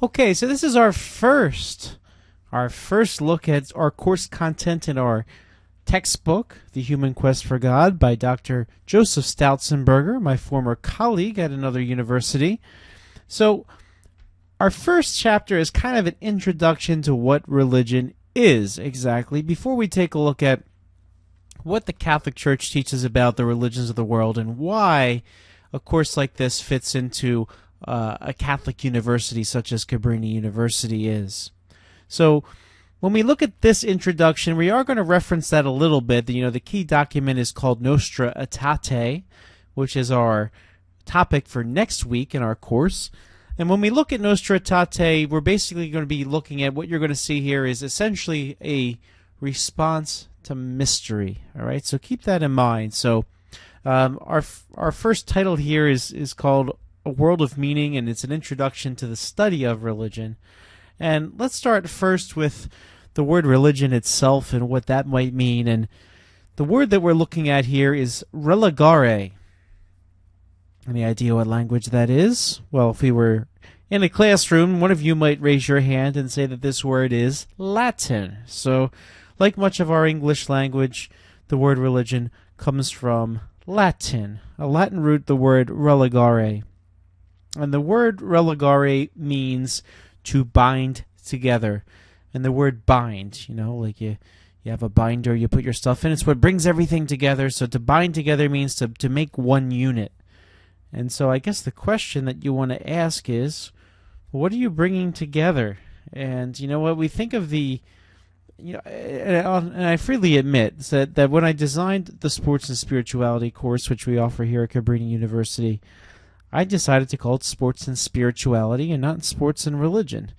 Okay, so this is our first look at our course content in our textbook, The Human Quest for God, by Dr. Joseph Stautzenberger, my former colleague at another university. So, our first chapter is kind of an introduction to what religion is exactly, before we take a look at what the Catholic Church teaches about the religions of the world and why a course like this fits into a Catholic university such as Cabrini University is. So, when we look at this introduction, we are going to reference that a little bit. The key document is called Nostra Aetate, which is our topic for next week in our course. And when we look at Nostra Aetate, we're basically going to be looking at what you're going to see here is essentially a response to mystery. All right, so keep that in mind. So, our first title here is called A World of Meaning, and it's an introduction to the study of religion. And let's start first with the word religion itself and what that might mean. And the word that we're looking at here is religare. Any idea what language that is? Well, if we were in a classroom, one of you might raise your hand and say that this word is Latin. So, like much of our English language, the word religion comes from Latin. A Latin root, the word religare. And the word religare means to bind together. And the word bind, like you have a binder, you put your stuff in. It's what brings everything together. So to bind together means to make one unit. And so I guess the question that you want to ask is, what are you bringing together? And what we think of and I freely admit that when I designed the Sports and Spirituality course, which we offer here at Cabrini University, I decided to call it Sports and Spirituality and not Sports and Religion.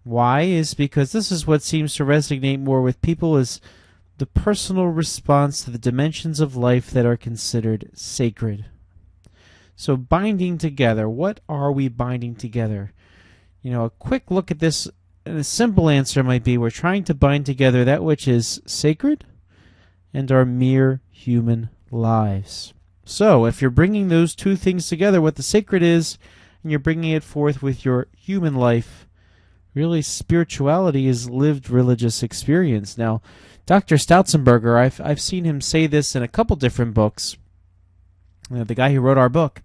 Why? Is because this is what seems to resonate more with people, is the personal response to the dimensions of life that are considered sacred. So binding together, what are we binding together? A quick look at this, and a simple answer might be we're trying to bind together that which is sacred and our mere human lives. So, if you're bringing those two things together, what the sacred is, and you're bringing it forth with your human life, really spirituality is lived religious experience. Now, Dr. Stautzenberger, I've seen him say this in a couple different books. The guy who wrote our book,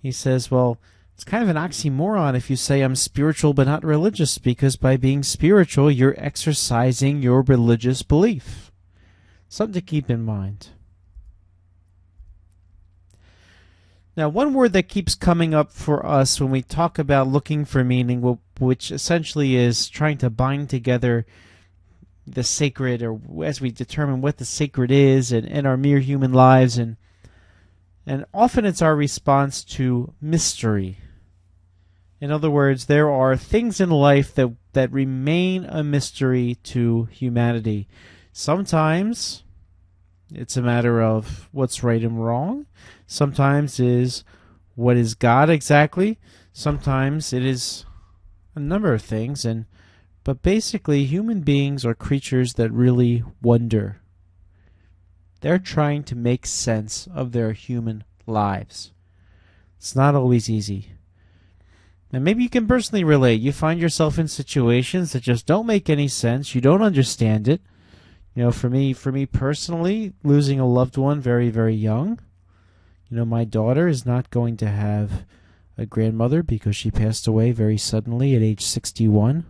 he says, well, it's kind of an oxymoron if you say I'm spiritual but not religious, because by being spiritual, you're exercising your religious belief. Something to keep in mind. Now, one word that keeps coming up for us when we talk about looking for meaning, which essentially is trying to bind together the sacred, or as we determine what the sacred is and our mere human lives, and often it's our response to mystery. In other words, there are things in life that remain a mystery to humanity. Sometimes it's a matter of what's right and wrong. Sometimes is what is God exactly. Sometimes it is a number of things. But basically, human beings are creatures that really wonder. They're trying to make sense of their human lives. It's not always easy. And maybe you can personally relate. You find yourself in situations that just don't make any sense. You don't understand it. For me personally, losing a loved one very, very young. My daughter is not going to have a grandmother because she passed away very suddenly at age 61.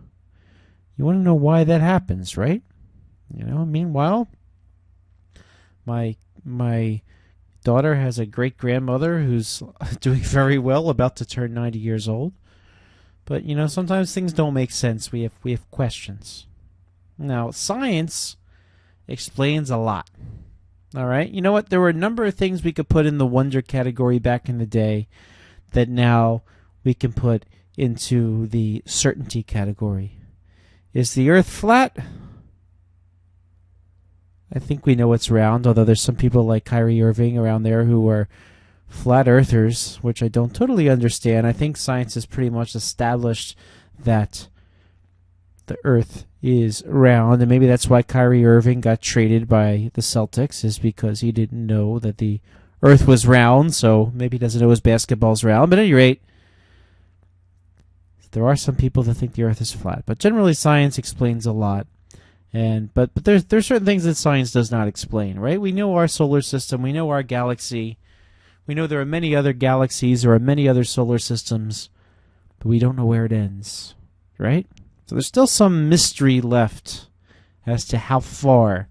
You want to know why that happens, right? Meanwhile, my daughter has a great-grandmother who's doing very well, about to turn 90 years old. But, sometimes things don't make sense. We have questions. Now, science explains a lot. All right? You know what? There were a number of things we could put in the wonder category back in the day that now we can put into the certainty category. Is the Earth flat? I think we know it's round, although there's some people like Kyrie Irving around there who are flat earthers, which I don't totally understand. I think science has pretty much established that the Earth is round, and maybe that's why Kyrie Irving got traded by the Celtics, is because he didn't know that the Earth was round, so maybe he doesn't know his basketball's round. But at any rate, There are some people that think the Earth is flat, but generally science explains a lot. But there's certain things that science does not explain, right? We know our solar system, we know our galaxy, we know there are many other galaxies, there are many other solar systems, but we don't know where it ends, right? So there's still some mystery left as to how far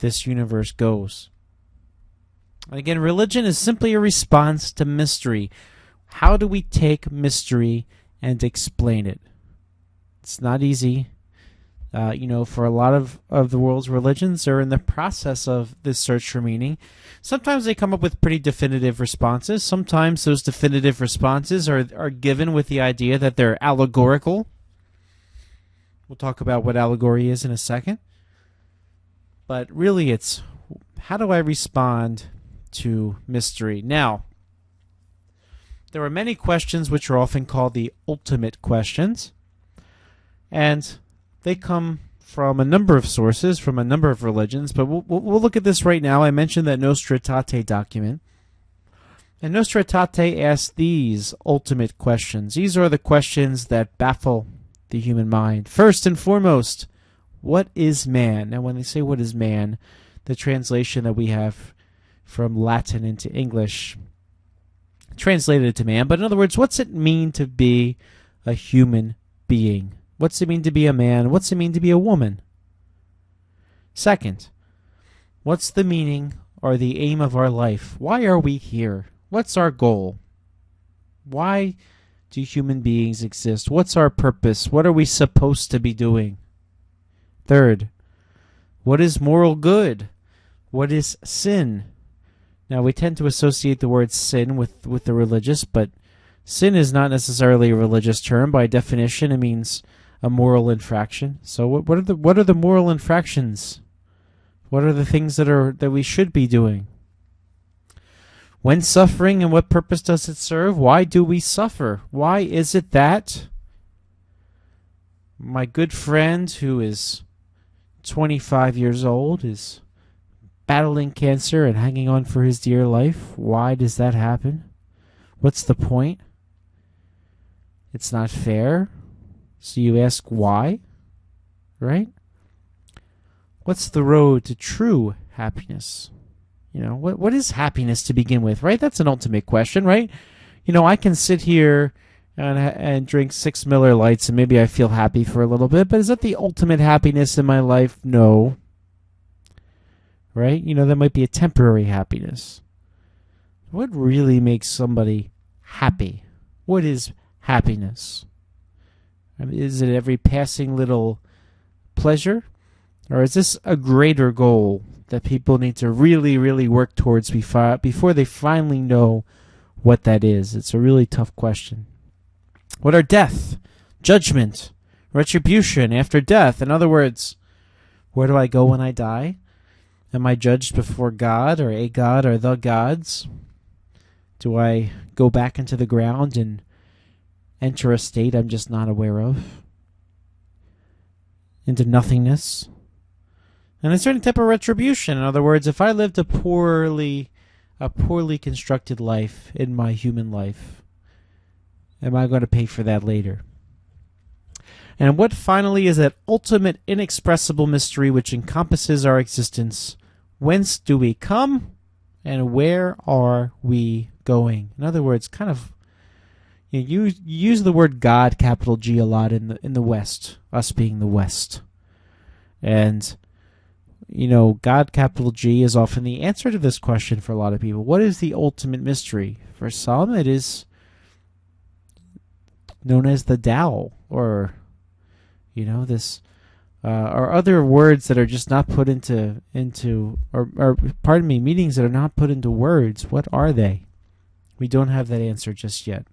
this universe goes. And again, religion is simply a response to mystery. How do we take mystery and explain it? It's not easy. For a lot of the world's religions, they're in the process of this search for meaning. Sometimes they come up with pretty definitive responses. Sometimes those definitive responses are given with the idea that they're allegorical. We'll talk about what allegory is in a second. But really it's, how do I respond to mystery? Now, there are many questions which are often called the ultimate questions. And they come from a number of sources, from a number of religions, but we'll look at this right now. I mentioned that Nostra Aetate document. And Nostra Aetate asks these ultimate questions. These are the questions that baffle the human mind. First and foremost, what is man? Now, when they say what is man, the translation that we have from Latin into English translated it to man. But in other words, what's it mean to be a human being? What's it mean to be a man? What's it mean to be a woman? Second, what's the meaning or the aim of our life? Why are we here? What's our goal? Why do human beings exist? What's our purpose? What are we supposed to be doing? Third, what is moral good? What is sin? Now, we tend to associate the word sin with the religious, but sin is not necessarily a religious term. By definition, it means a moral infraction. So what are the moral infractions? What are the things that we should be doing? When suffering, and what purpose does it serve? Why do we suffer? Why is it that my good friend who is 25 years old is battling cancer and hanging on for his dear life? Why does that happen? What's the point? It's not fair. So you ask why, right? What's the road to true happiness? What is happiness to begin with, right? That's an ultimate question, right? I can sit here and drink 6 Miller Lights and maybe I feel happy for a little bit, but is that the ultimate happiness in my life? No. Right? That might be a temporary happiness. What really makes somebody happy? What is happiness? Is it every passing little pleasure? Or is this a greater goal that people need to really, really work towards before they finally know what that is? It's a really tough question. What are death, judgment, retribution after death? In other words, where do I go when I die? Am I judged before God or a God or the gods? Do I go back into the ground and enter a state I'm just not aware of? Into nothingness? And a certain type of retribution. In other words, if I lived a poorly constructed life in my human life, am I going to pay for that later? And what finally is that ultimate inexpressible mystery which encompasses our existence? Whence do we come, and where are we going? In other words, kind of, you use the word God, capital G, a lot in the West, us being the West. And, God, capital G, is often the answer to this question for a lot of people. What is the ultimate mystery? For some, it is known as the Tao, or this, or other words that are just not put into meanings that are not put into words. What are they? We don't have that answer just yet.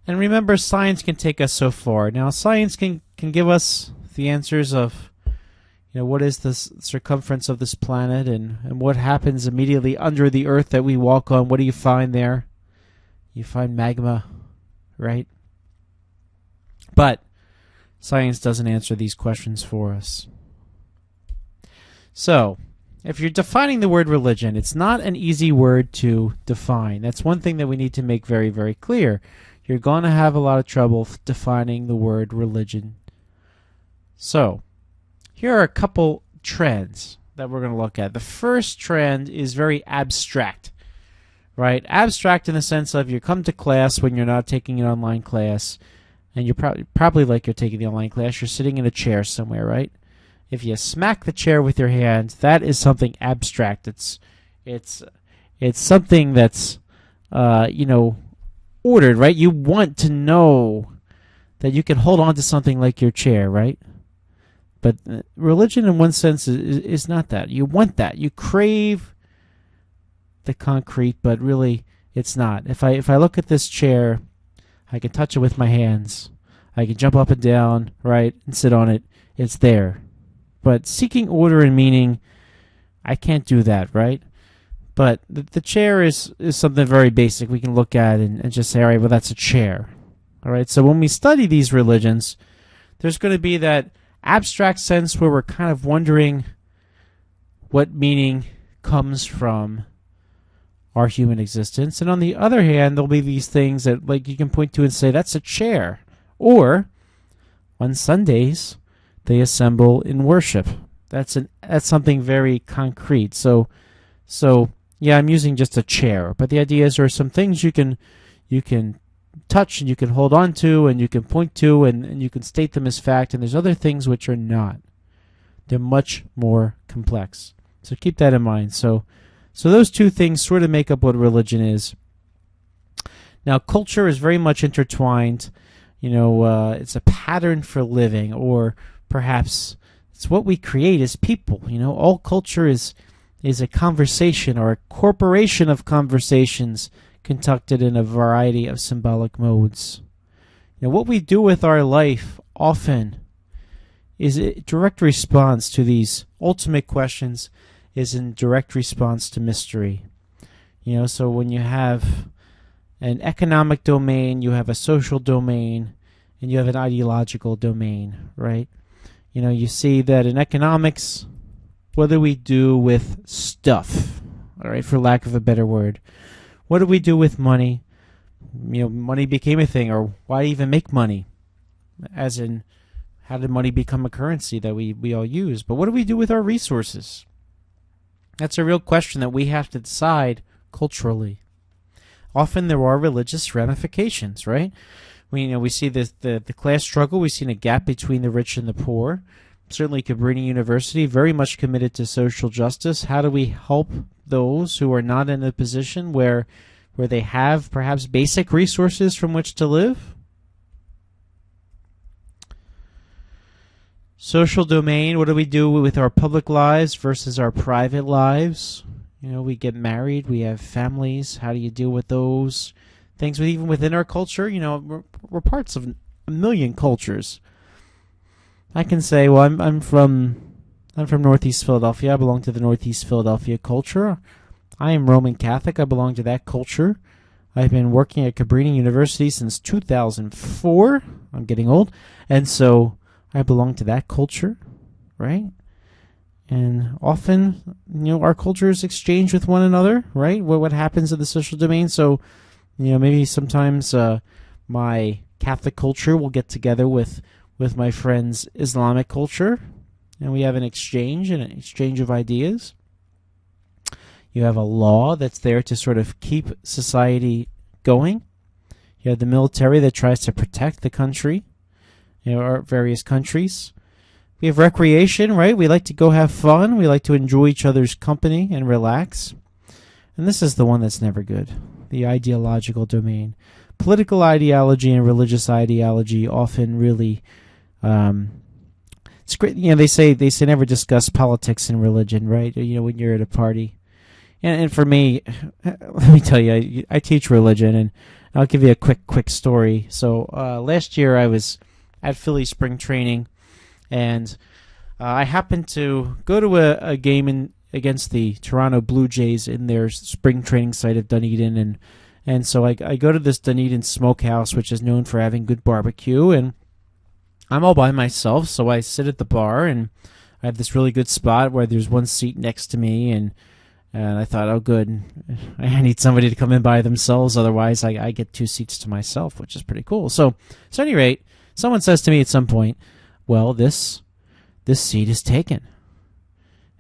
And remember, science can take us so far. Now, science can give us the answers of, what is the circumference of this planet, and what happens immediately under the earth that we walk on. What do you find there? You find magma, right? But science doesn't answer these questions for us. So, if you're defining the word religion, it's not an easy word to define. That's one thing that we need to make very, very clear. You're going to have a lot of trouble defining the word religion. So, here are a couple trends that we're going to look at. The first trend is very abstract, right? Abstract in the sense of you come to class when you're not taking an online class, and you're probably like you're taking the online class, you're sitting in a chair somewhere, right? If you smack the chair with your hand, that is something abstract. It's something that's ordered, right? You want to know that you can hold on to something like your chair, right? But religion, in one sense, is not that. You want that. You crave the concrete, but really, it's not. If I look at this chair, I can touch it with my hands. I can jump up and down, right, and sit on it. It's there. But seeking order and meaning, I can't do that, right? But the chair is something very basic we can look at and just say, all right, well, that's a chair. All right, so when we study these religions, there's going to be that abstract sense where we're kind of wondering what meaning comes from our human existence. And on the other hand, there'll be these things that like you can point to and say, that's a chair. Or on Sundays, they assemble in worship. That's something very concrete. So yeah, I'm using just a chair, but the idea is there are some things you can touch and you can hold on to and you can point to and you can state them as fact, and there's other things which are not. They're much more complex. So keep that in mind. So those two things sort of make up what religion is. Now, culture is very much intertwined. It's a pattern for living, or perhaps it's what we create as people. All culture is a conversation or a corporation of conversations conducted in a variety of symbolic modes. What we do with our life often is a direct response to these ultimate questions, is in direct response to mystery. So when you have an economic domain, you have a social domain, and you have an ideological domain, right? You see that in economics, what do we do with stuff, all right, for lack of a better word? What do we do with money? Money became a thing, or why even make money? As in, how did money become a currency that we all use? But what do we do with our resources? That's a real question that we have to decide culturally. Often there are religious ramifications, right? We see this, the class struggle. We've seen a gap between the rich and the poor. Certainly Cabrini University, very much committed to social justice. How do we help those who are not in a position where they have perhaps basic resources from which to live? Social domain, what do we do with our public lives versus our private lives? We get married, we have families. How do you deal with those things? Even within our culture, we're parts of a million cultures. I can say, well, I'm from Northeast Philadelphia. I belong to the Northeast Philadelphia culture. I am Roman Catholic. I belong to that culture. I've been working at Cabrini University since 2004. I'm getting old. And so I belong to that culture, right? And often, our cultures exchange with one another, right? What happens in the social domain. So, maybe sometimes my Catholic culture will get together with my friend's Islamic culture, and we have an exchange of ideas. You have a law that's there to sort of keep society going. You have the military that tries to protect the country, our various countries. We have recreation, right? We like to go have fun. We like to enjoy each other's company and relax. And this is the one that's never good, the ideological domain. Political ideology and religious ideology often really, it's great. They say never discuss politics and religion, right? When you're at a party. And for me, let me tell you, I teach religion, and I'll give you a quick story. So last year I was at Philly spring training, and I happened to go to a game against the Toronto Blue Jays in their spring training site of Dunedin, and so I go to this Dunedin Smokehouse, which is known for having good barbecue, and I'm all by myself, so I sit at the bar, and I have this really good spot where there's one seat next to me, and I thought, oh, good, I need somebody to come in by themselves. Otherwise, I get 2 seats to myself, which is pretty cool. So at any rate, someone says to me at some point, well, this seat is taken.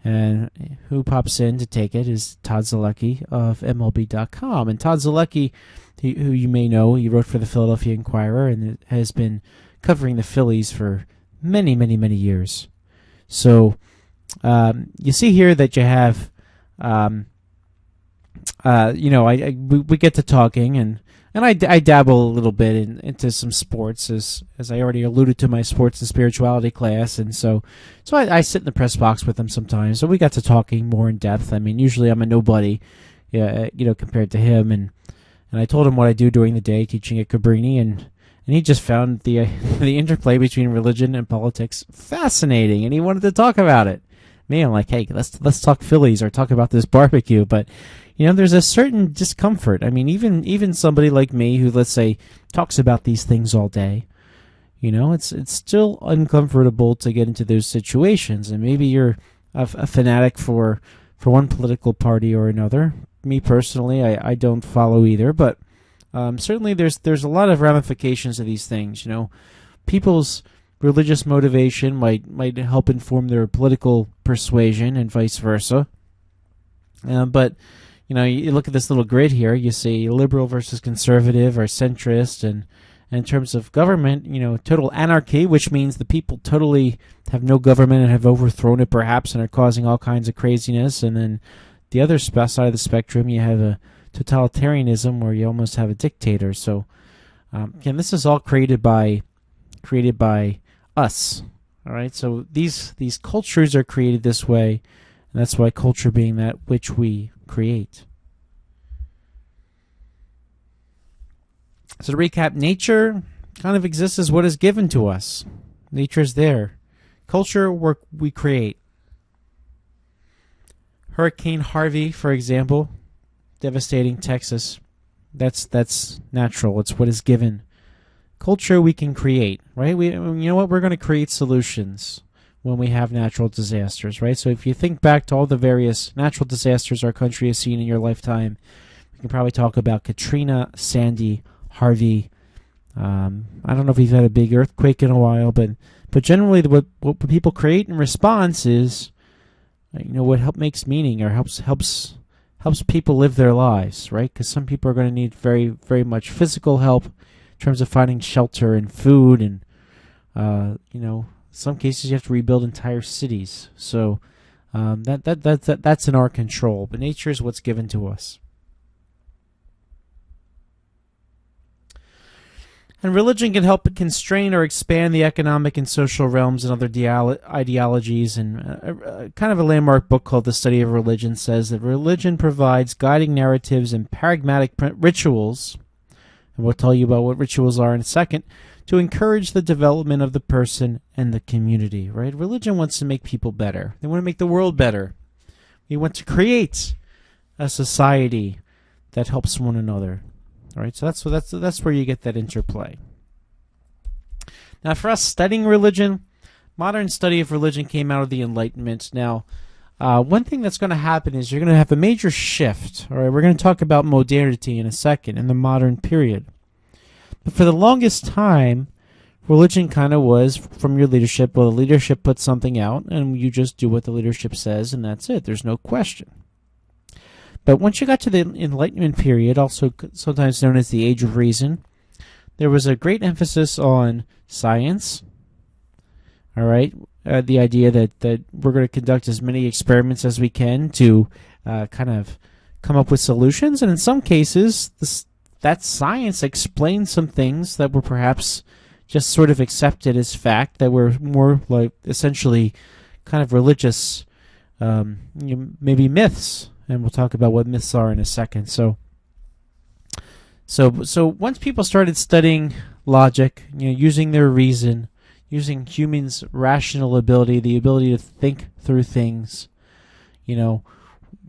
And who pops in to take it is Todd Zolecki of MLB.com. And Todd Zolecki, who you may know, he wrote for the Philadelphia Inquirer and has been covering the Phillies for many, many, many years. So you see here that you have, we get to talking, and I dabble a little bit into some sports, as I already alluded to my sports and spirituality class, and so I sit in the press box with him sometimes. So we got to talking more in depth. I mean, usually I'm a nobody, compared to him, and I told him what I do during the day, teaching at Cabrini, and he just found the interplay between religion and politics fascinating, and he wanted to talk about it. Me, I'm like, hey, let's talk Phillies or talk about this barbecue, but there's a certain discomfort. I mean, even somebody like me who, let's say, talks about these things all day, it's still uncomfortable to get into those situations. And maybe you're a fanatic for one political party or another. Me personally, I don't follow either, but certainly there's a lot of ramifications of these things. People's religious motivation might help inform their political persuasion and vice versa. But you look at this little grid here, you see liberal versus conservative or centrist, and in terms of government, total anarchy, which means the people totally have no government and have overthrown it perhaps and are causing all kinds of craziness. And then the other side of the spectrum, you have a totalitarianism where you almost have a dictator. So again, this is all created by us. All right, so these cultures are created this way, and that's why culture being that which we create. So to recap, nature kind of exists as what is given to us. Nature is there. Culture, we create. Hurricane Harvey, for example, devastating Texas. That's natural. It's what is given. Culture we can create, right? We're going to create solutions when we have natural disasters, right? So if you think back to all the various natural disasters our country has seen in your lifetime, we can probably talk about Katrina, Sandy, Harvey. I don't know if we've had a big earthquake in a while, but generally what people create in response is, what makes meaning or helps people live their lives, right? Because some people are going to need very, very much physical help in terms of finding shelter and food, and some cases you have to rebuild entire cities. So that's in our control. But nature is what's given to us. And religion can help constrain or expand the economic and social realms and other ideologies. And kind of a landmark book called The Study of Religion says that religion provides guiding narratives and pragmatic rituals, and we'll tell you about what rituals are in a second, to encourage the development of the person and the community, right? Religion wants to make people better. They want to make the world better. We want to create a society that helps one another. All right, so that's where you get that interplay. Now, for us studying religion, modern study of religion came out of the Enlightenment. Now, one thing that's going to happen is you're going to have a major shift. All right, we're going to talk about modernity in a second, in the modern period. But for the longest time, religion kind of was from your leadership. Well, the leadership puts something out, and you just do what the leadership says, and that's it. There's no question. But once you got to the Enlightenment period, also sometimes known as the Age of Reason, there was a great emphasis on science. All right, the idea that we're going to conduct as many experiments as we can to kind of come up with solutions, and in some cases, that science explained some things that were perhaps just sort of accepted as fact, that were more like essentially kind of religious, maybe myths. And we'll talk about what myths are in a second. So once people started studying logic, using their reason, using humans' rational ability, the ability to think through things,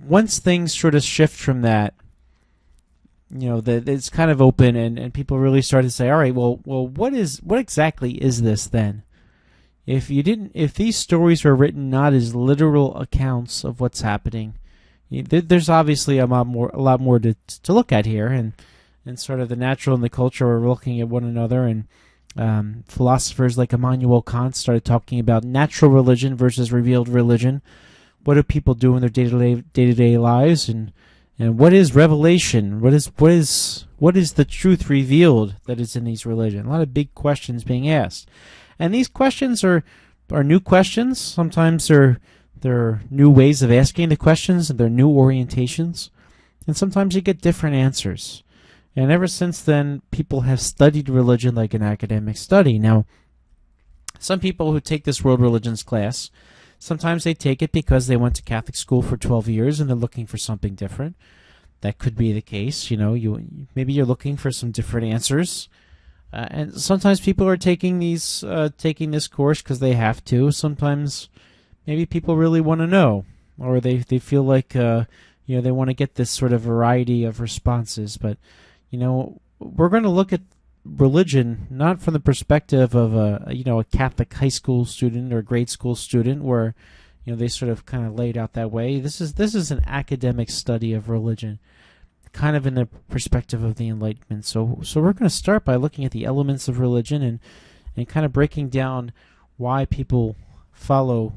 once things sort of shift from that, it's kind of open, and people really started to say, all right, well, what exactly is this then? if these stories were written not as literal accounts of what's happening, there's obviously a lot more to look at here, and sort of the natural and the culture are looking at one another, and philosophers like Immanuel Kant started talking about natural religion versus revealed religion. What do people do in their day-to-day lives, and what is revelation? What is the truth revealed that is in these religions? A lot of big questions being asked, and these questions are new questions. Sometimes they're new ways of asking the questions, and they're new orientations, and sometimes you get different answers. And ever since then, people have studied religion like an academic study. Now, some people who take this world religions class, sometimes they take it because they went to Catholic school for 12 years and they're looking for something different. That could be the case. Maybe you're looking for some different answers. And sometimes people are taking this course because they have to. Sometimes maybe people really want to know, or they feel like they want to get this sort of variety of responses. But we're going to look at religion not from the perspective of a Catholic high school student or grade school student, where they sort of kind of laid out that way. This is an academic study of religion, kind of in the perspective of the Enlightenment. So we're going to start by looking at the elements of religion and kind of breaking down why people follow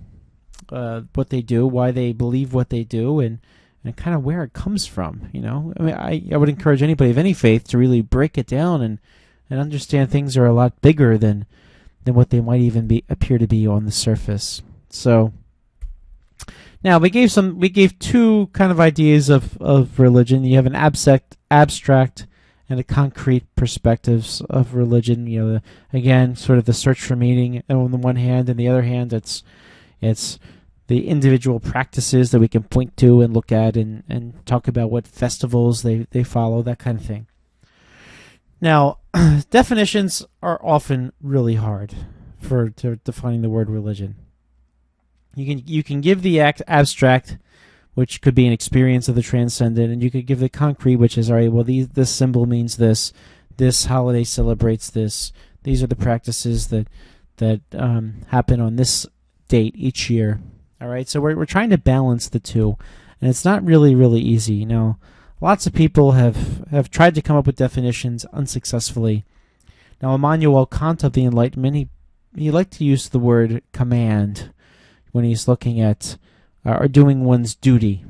what they do, why they believe what they do, and kind of where it comes from. I would encourage anybody of any faith to really break it down and understand things are a lot bigger than what they might even appear to be on the surface. So now we gave two kind of ideas of religion. You have an abstract and a concrete perspectives of religion. Again, sort of the search for meaning on the one hand, and the other hand, it's the individual practices that we can point to and look at and talk about what festivals they follow, that kind of thing. Now, definitions are often really hard for defining the word religion. You can give the abstract, which could be an experience of the transcendent, and you could give the concrete, which is, all right, well, this symbol means this holiday celebrates this, these are the practices that happen on this date each year. All right, so we're trying to balance the two, and it's not really easy. Lots of people have tried to come up with definitions unsuccessfully. Now, Immanuel Kant of the Enlightenment, he liked to use the word command when he's looking at or doing one's duty.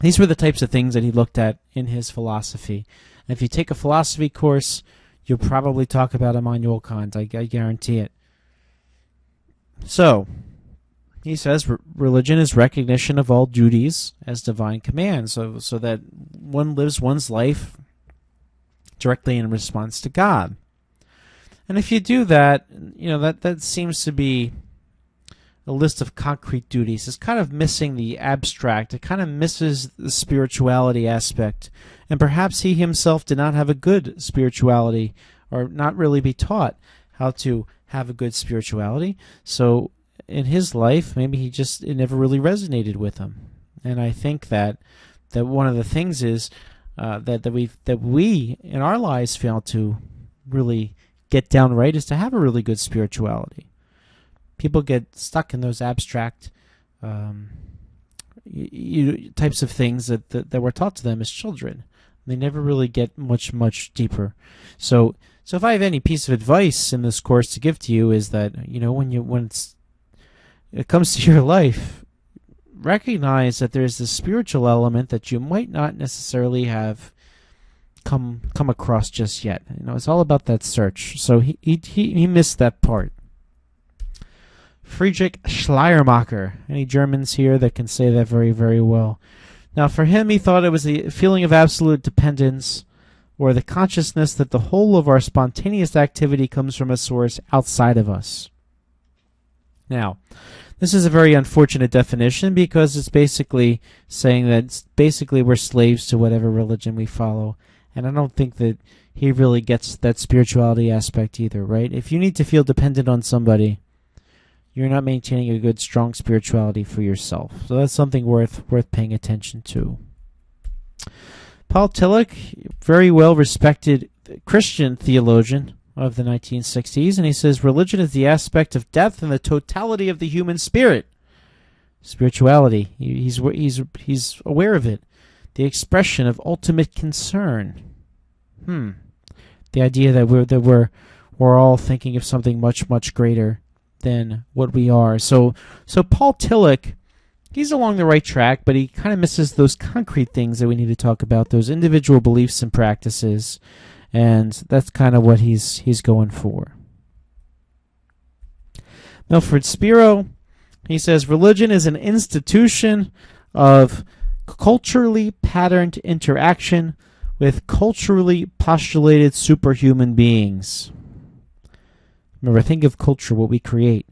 These were the types of things that he looked at in his philosophy. And if you take a philosophy course, you'll probably talk about Immanuel Kant. I guarantee it. So he says religion is recognition of all duties as divine commands, so that one lives one's life directly in response to God. And if you do that, that seems to be a list of concrete duties. It's kind of missing the abstract. It kind of misses the spirituality aspect. And perhaps he himself did not have a good spirituality, or not really be taught how to have a good spirituality. So in his life, maybe it never really resonated with him. And I think that one of the things is that we in our lives fail to really get down right is to have a really good spirituality. People get stuck in those abstract types of things that were taught to them as children. They never really get much deeper. So if I have any piece of advice in this course to give to you, is that when it comes to your life, recognize that there's this spiritual element that you might not necessarily have come across just yet. It's all about that search. So he missed that part. Friedrich Schleiermacher. Any Germans here that can say that very, very well? Now, for him, he thought it was the feeling of absolute dependence, or the consciousness that the whole of our spontaneous activity comes from a source outside of us. Now, this is a very unfortunate definition, because it's basically saying that we're slaves to whatever religion we follow. And I don't think that he really gets that spirituality aspect either, right? If you need to feel dependent on somebody, you're not maintaining a good, strong spirituality for yourself. So that's something worth paying attention to. Paul Tillich, very well respected Christian theologian, of the 1960s, and he says religion is the aspect of death and the totality of the human spirit. Spirituality, he's aware of it. The expression of ultimate concern. The idea that we're all thinking of something much, much greater than what we are. So Paul Tillich, he's along the right track, but he kind of misses those concrete things that we need to talk about, those individual beliefs and practices, and that's kind of what he's going for. Milford Spiro, he says religion is an institution of culturally patterned interaction with culturally postulated superhuman beings. Remember, think of culture, what we create.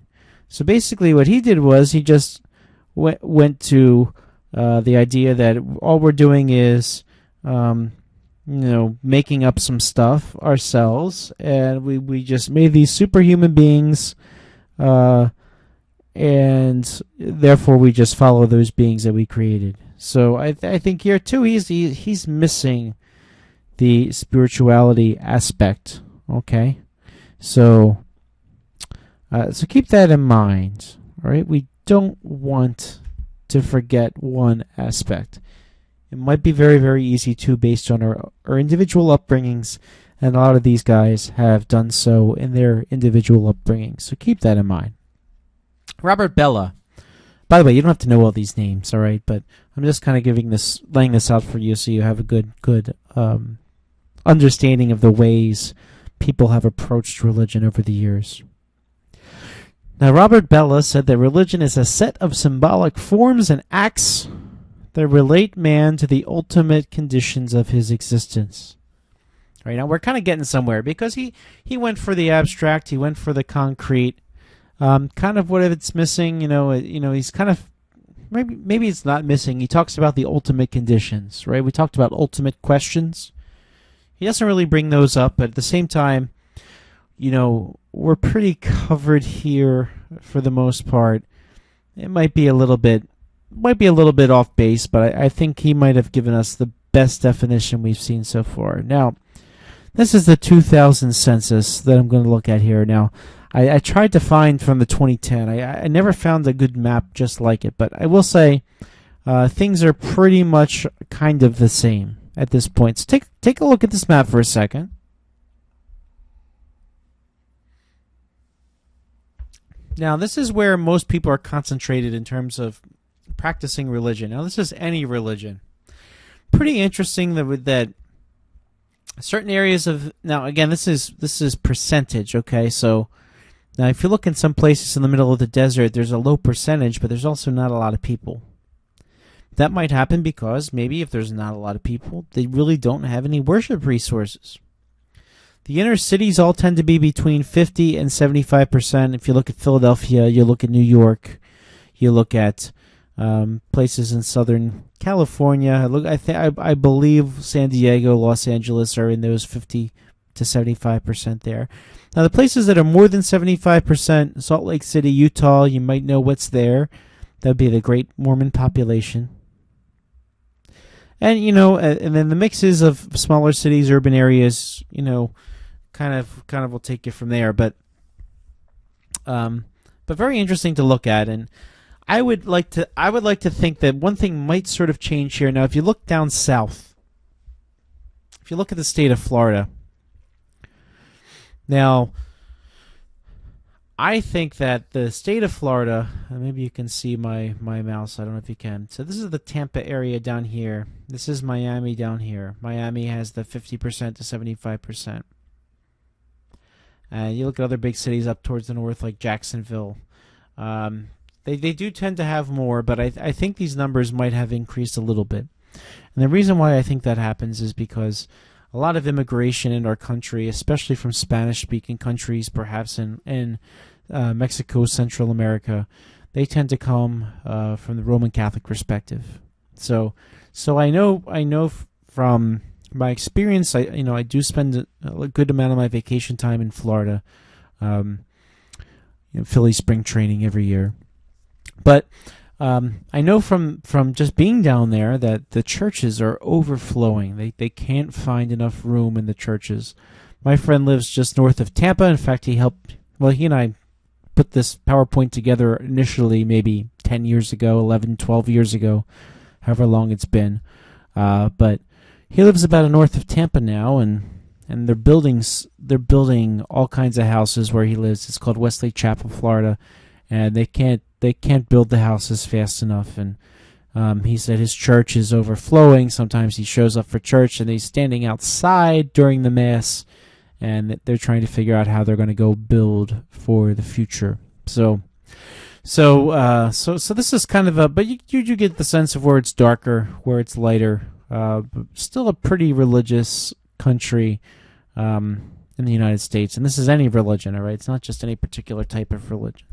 So basically what he did was he just went to the idea that all we're doing is making up some stuff ourselves, and we just made these superhuman beings, and therefore we just follow those beings that we created. So I think here too he's missing the spirituality aspect. Okay, so keep that in mind. All right, we don't want to forget one aspect. It might be very, very easy to, based on our individual upbringings, and a lot of these guys have done so in their individual upbringings. So keep that in mind. Robert Bella. By the way, you don't have to know all these names, all right? But I'm just kind of laying this out for you so you have a good understanding of the ways people have approached religion over the years. Now, Robert Bella said that religion is a set of symbolic forms and acts that relate man to the ultimate conditions of his existence. Right now, we're kind of getting somewhere because he went for the abstract, he went for the concrete. Kind of what it's missing, he's kind of maybe it's not missing. He talks about the ultimate conditions, right? We talked about ultimate questions. He doesn't really bring those up, but at the same time, we're pretty covered here for the most part. It might be a little bit off base, but I think he might have given us the best definition we've seen so far. Now, this is the 2000 census that I'm going to look at here. Now, I tried to find from the 2010. I never found a good map just like it, but I will say things are pretty much kind of the same at this point. So take a look at this map for a second. Now, this is where most people are concentrated in terms of practicing religion. Now, this is any religion. Pretty interesting that certain areas of... Now, again, this is percentage, okay? So, now if you look in some places in the middle of the desert, there's a low percentage, but there's also not a lot of people. That might happen because maybe if there's not a lot of people, they really don't have any worship resources. The inner cities all tend to be between 50 and 75%. If you look at Philadelphia, you look at New York, you look at places in Southern California. I believe San Diego, Los Angeles are in those 50 to 75% there. Now, the places that are more than 75%, Salt Lake City, Utah, you might know what's there. That would be the Great Mormon population. And, and then the mixes of smaller cities, urban areas, kind of will take you from there. But very interesting to look at. And I would like to think that one thing might sort of change here. Now, if you look down south, if you look at the state of Florida, now, I think that the state of Florida, maybe you can see my mouse, I don't know if you can. So this is the Tampa area down here. This is Miami down here. Miami has the 50% to 75%. And you look at other big cities up towards the north like Jacksonville. They do tend to have more, but I think these numbers might have increased a little bit. And the reason why I think that happens is because a lot of immigration in our country, especially from Spanish-speaking countries, perhaps in Mexico, Central America, they tend to come from the Roman Catholic perspective. So I know from my experience, I do spend a good amount of my vacation time in Florida, Philly spring training every year. But I know from just being down there that the churches are overflowing. They can't find enough room in the churches My friend lives just north of Tampa. In fact, he and I put this PowerPoint together initially maybe 10 years ago, 11, 12 years ago, however long it's been. But he lives about north of Tampa now, and they're building all kinds of houses where he lives. It's called Wesley Chapel, Florida, and they can't build the houses fast enough. And he said his church is overflowing. Sometimes he shows up for church and he's standing outside during the Mass, and they're trying to figure out how they're going to go build for the future. So this is kind of but you get the sense of where it's darker, where it's lighter. But still a pretty religious country in the United States, and this is any religion, all right? It's not just any particular type of religion.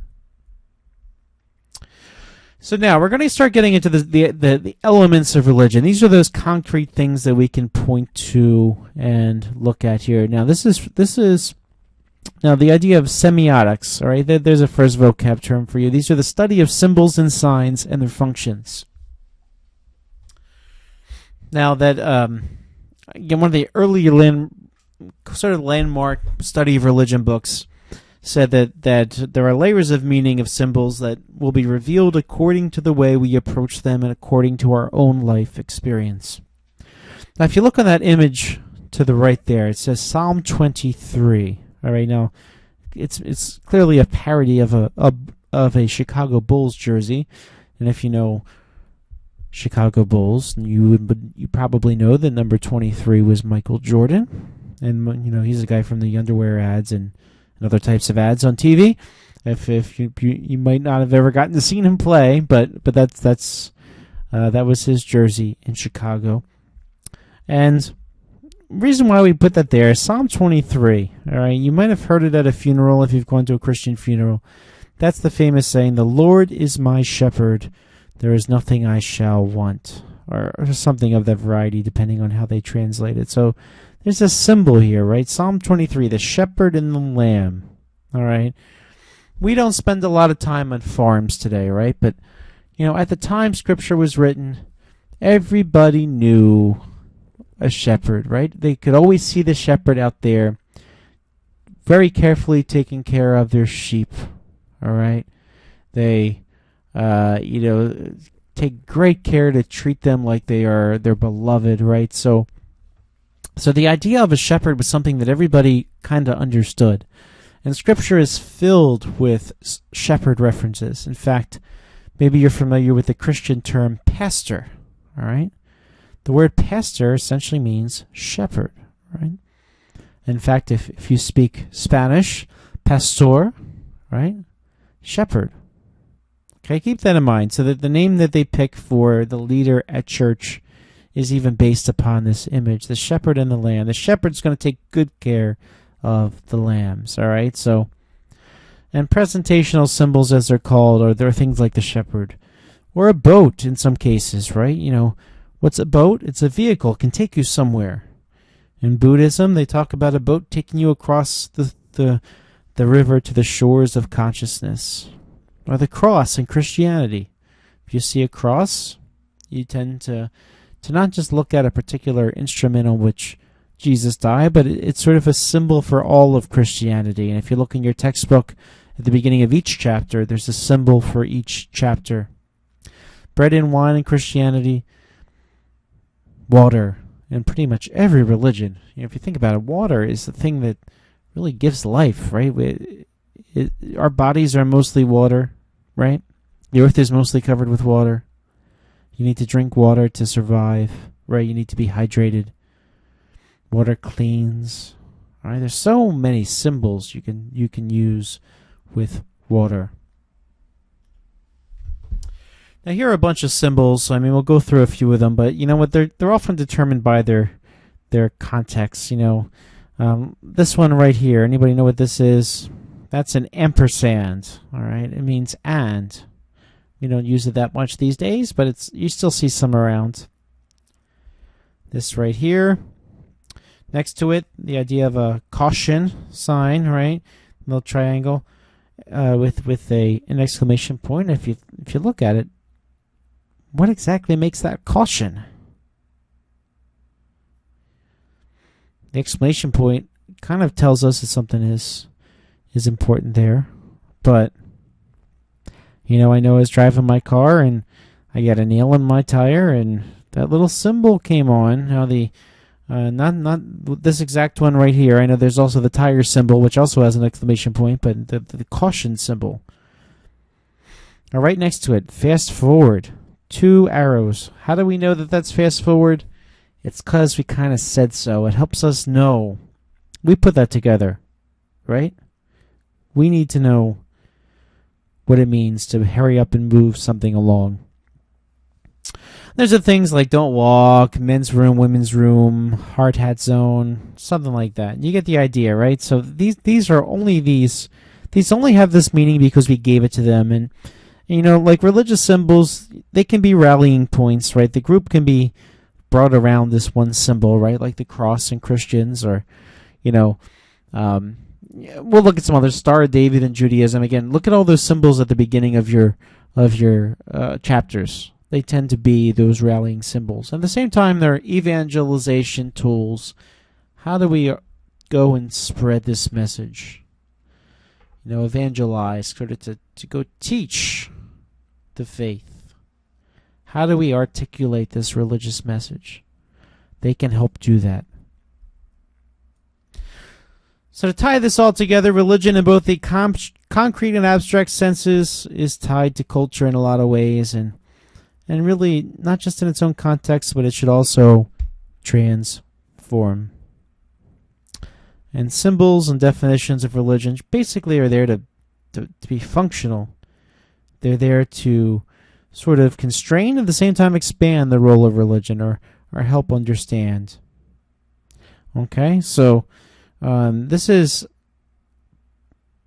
So now we're going to start getting into the elements of religion. These are those concrete things that we can point to and look at here. Now this is now the idea of semiotics. All right, there's a first vocab term for you. These are the study of symbols and signs and their functions. Now that again, one of the early landmark study of religion books said that there are layers of meaning of symbols that will be revealed according to the way we approach them and according to our own life experience. Now, if you look on that image to the right there, it says Psalm 23. All right, now it's clearly a parody of a Chicago Bulls jersey, and if you know Chicago Bulls, you probably know that number 23 was Michael Jordan, and he's a guy from the underwear ads and other types of ads on TV. If you might not have ever gotten to see him play, but that was his jersey in Chicago. And reason why we put that there is Psalm 23. All right, you might have heard it at a funeral if you've gone to a Christian funeral. That's the famous saying, "The Lord is my shepherd; there is nothing I shall want," or something of that variety, depending on how they translate it. So there's a symbol here, right? Psalm 23, the shepherd and the lamb. All right. We don't spend a lot of time on farms today, right? But, at the time Scripture was written, everybody knew a shepherd, right? They could always see the shepherd out there very carefully taking care of their sheep, all right? They, take great care to treat them like they are their beloved, right? So the idea of a shepherd was something that everybody kind of understood. And Scripture is filled with shepherd references. In fact, maybe you're familiar with the Christian term pastor, all right? The word pastor essentially means shepherd, right? In fact, if you speak Spanish, pastor, right? Shepherd. Okay, keep that in mind. So that the name that they pick for the leader at church is even based upon this image, the shepherd and the lamb. The shepherd's going to take good care of the lambs, all right? So, and presentational symbols, as they're called, are there things like the shepherd or a boat in some cases, right? What's a boat? It's a vehicle. It can take you somewhere. In Buddhism, they talk about a boat taking you across the river to the shores of consciousness. Or the cross in Christianity. If you see a cross, you tend to not just look at a particular instrument on which Jesus died, but it's sort of a symbol for all of Christianity. And if you look in your textbook at the beginning of each chapter, there's a symbol for each chapter. Bread and wine in Christianity, water in pretty much every religion. If you think about it, water is the thing that really gives life, right? Our bodies are mostly water, right? The earth is mostly covered with water. You need to drink water to survive, right? You need to be hydrated. Water cleans. All right, there's so many symbols you can use with water. Now here are a bunch of symbols. I mean, we'll go through a few of them, but you know what? They're often determined by their context. This one right here. Anybody know what this is? That's an ampersand. All right, it means and. We don't use it that much these days, but you still see some around. This right here. Next to it, the idea of a caution sign, right? Little triangle with an exclamation point. If you look at it, what exactly makes that caution? The exclamation point kind of tells us that something is important there. But I know I was driving my car and I got a nail in my tire, and that little symbol came on. Now the not this exact one right here. I know there's also the tire symbol, which also has an exclamation point, but the caution symbol. Now right next to it, fast forward, 2 arrows. How do we know that that's fast forward? It's because we kind of said so. It helps us know. We put that together, right? We need to know what it means to hurry up and move something along. There's the things like don't walk, men's room, women's room, hard hat zone, something like that. You get the idea, right? So these only have this meaning because we gave it to them. And like religious symbols, they can be rallying points, right? The group can be brought around this one symbol, right? Like the cross in Christians, or we'll look at some others. Star of David in Judaism. Again, look at all those symbols at the beginning of your chapters. They tend to be those rallying symbols. At the same time, they're evangelization tools. How do we go and spread this message? Evangelize, sort of to go teach the faith. How do we articulate this religious message? They can help do that. So to tie this all together, religion in both the concrete and abstract senses is tied to culture in a lot of ways, and really not just in its own context, but it should also transform. And symbols and definitions of religion basically are there to be functional. They're there to sort of constrain, at the same time expand the role of religion, or help understand. Okay, so this is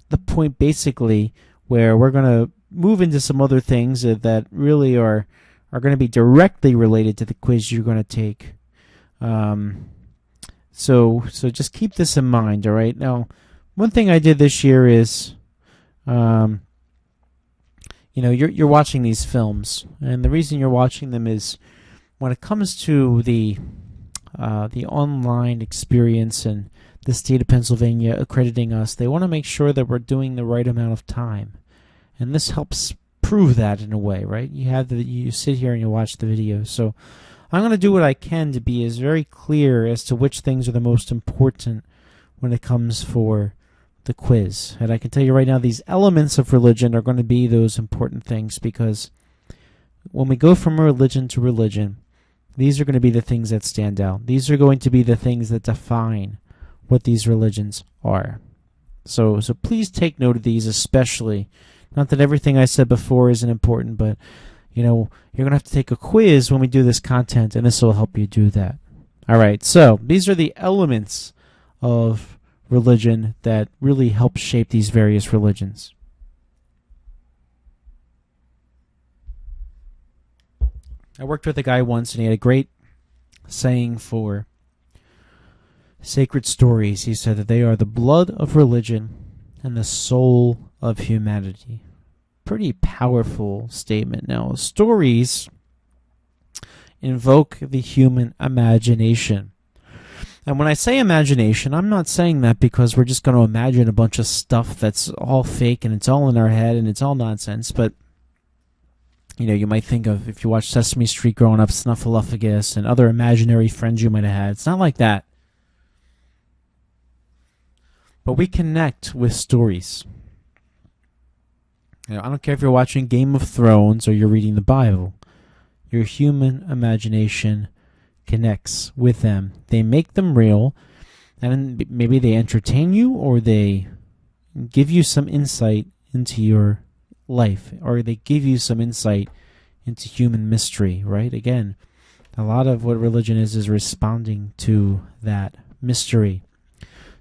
the point basically where we're going to move into some other things that really are going to be directly related to the quiz you're going to take. So just keep this in mind, all right? Now, one thing I did this year is, you're watching these films, and the reason you're watching them is when it comes to the online experience and the state of Pennsylvania accrediting us, they want to make sure that we're doing the right amount of time, and this helps prove that in a way, right? You sit here and you watch the videos. So I'm going to do what I can to be as very clear as to which things are the most important when it comes for the quiz. And I can tell you right now, these elements of religion are going to be those important things, because when we go from religion to religion, these are going to be the things that stand out. These are going to be the things that define what these religions are. So please take note of these, especially. Not that everything I said before isn't important, but you're going to have to take a quiz when we do this content, and this will help you do that. All right, so these are the elements of religion that really help shape these various religions. I worked with a guy once, and he had a great saying for sacred stories. He said that they are the blood of religion and the soul of humanity. Pretty powerful statement. Now, stories invoke the human imagination. And when I say imagination, I'm not saying that because we're just going to imagine a bunch of stuff that's all fake and it's all in our head and it's all nonsense. But, you might think of, if you watch Sesame Street growing up, Snuffleupagus and other imaginary friends you might have had. It's not like that. But we connect with stories. I don't care if you're watching Game of Thrones or you're reading the Bible. Your human imagination connects with them. They make them real, and maybe they entertain you, or they give you some insight into your life, or they give you some insight into human mystery, right? Again, a lot of what religion is responding to that mystery.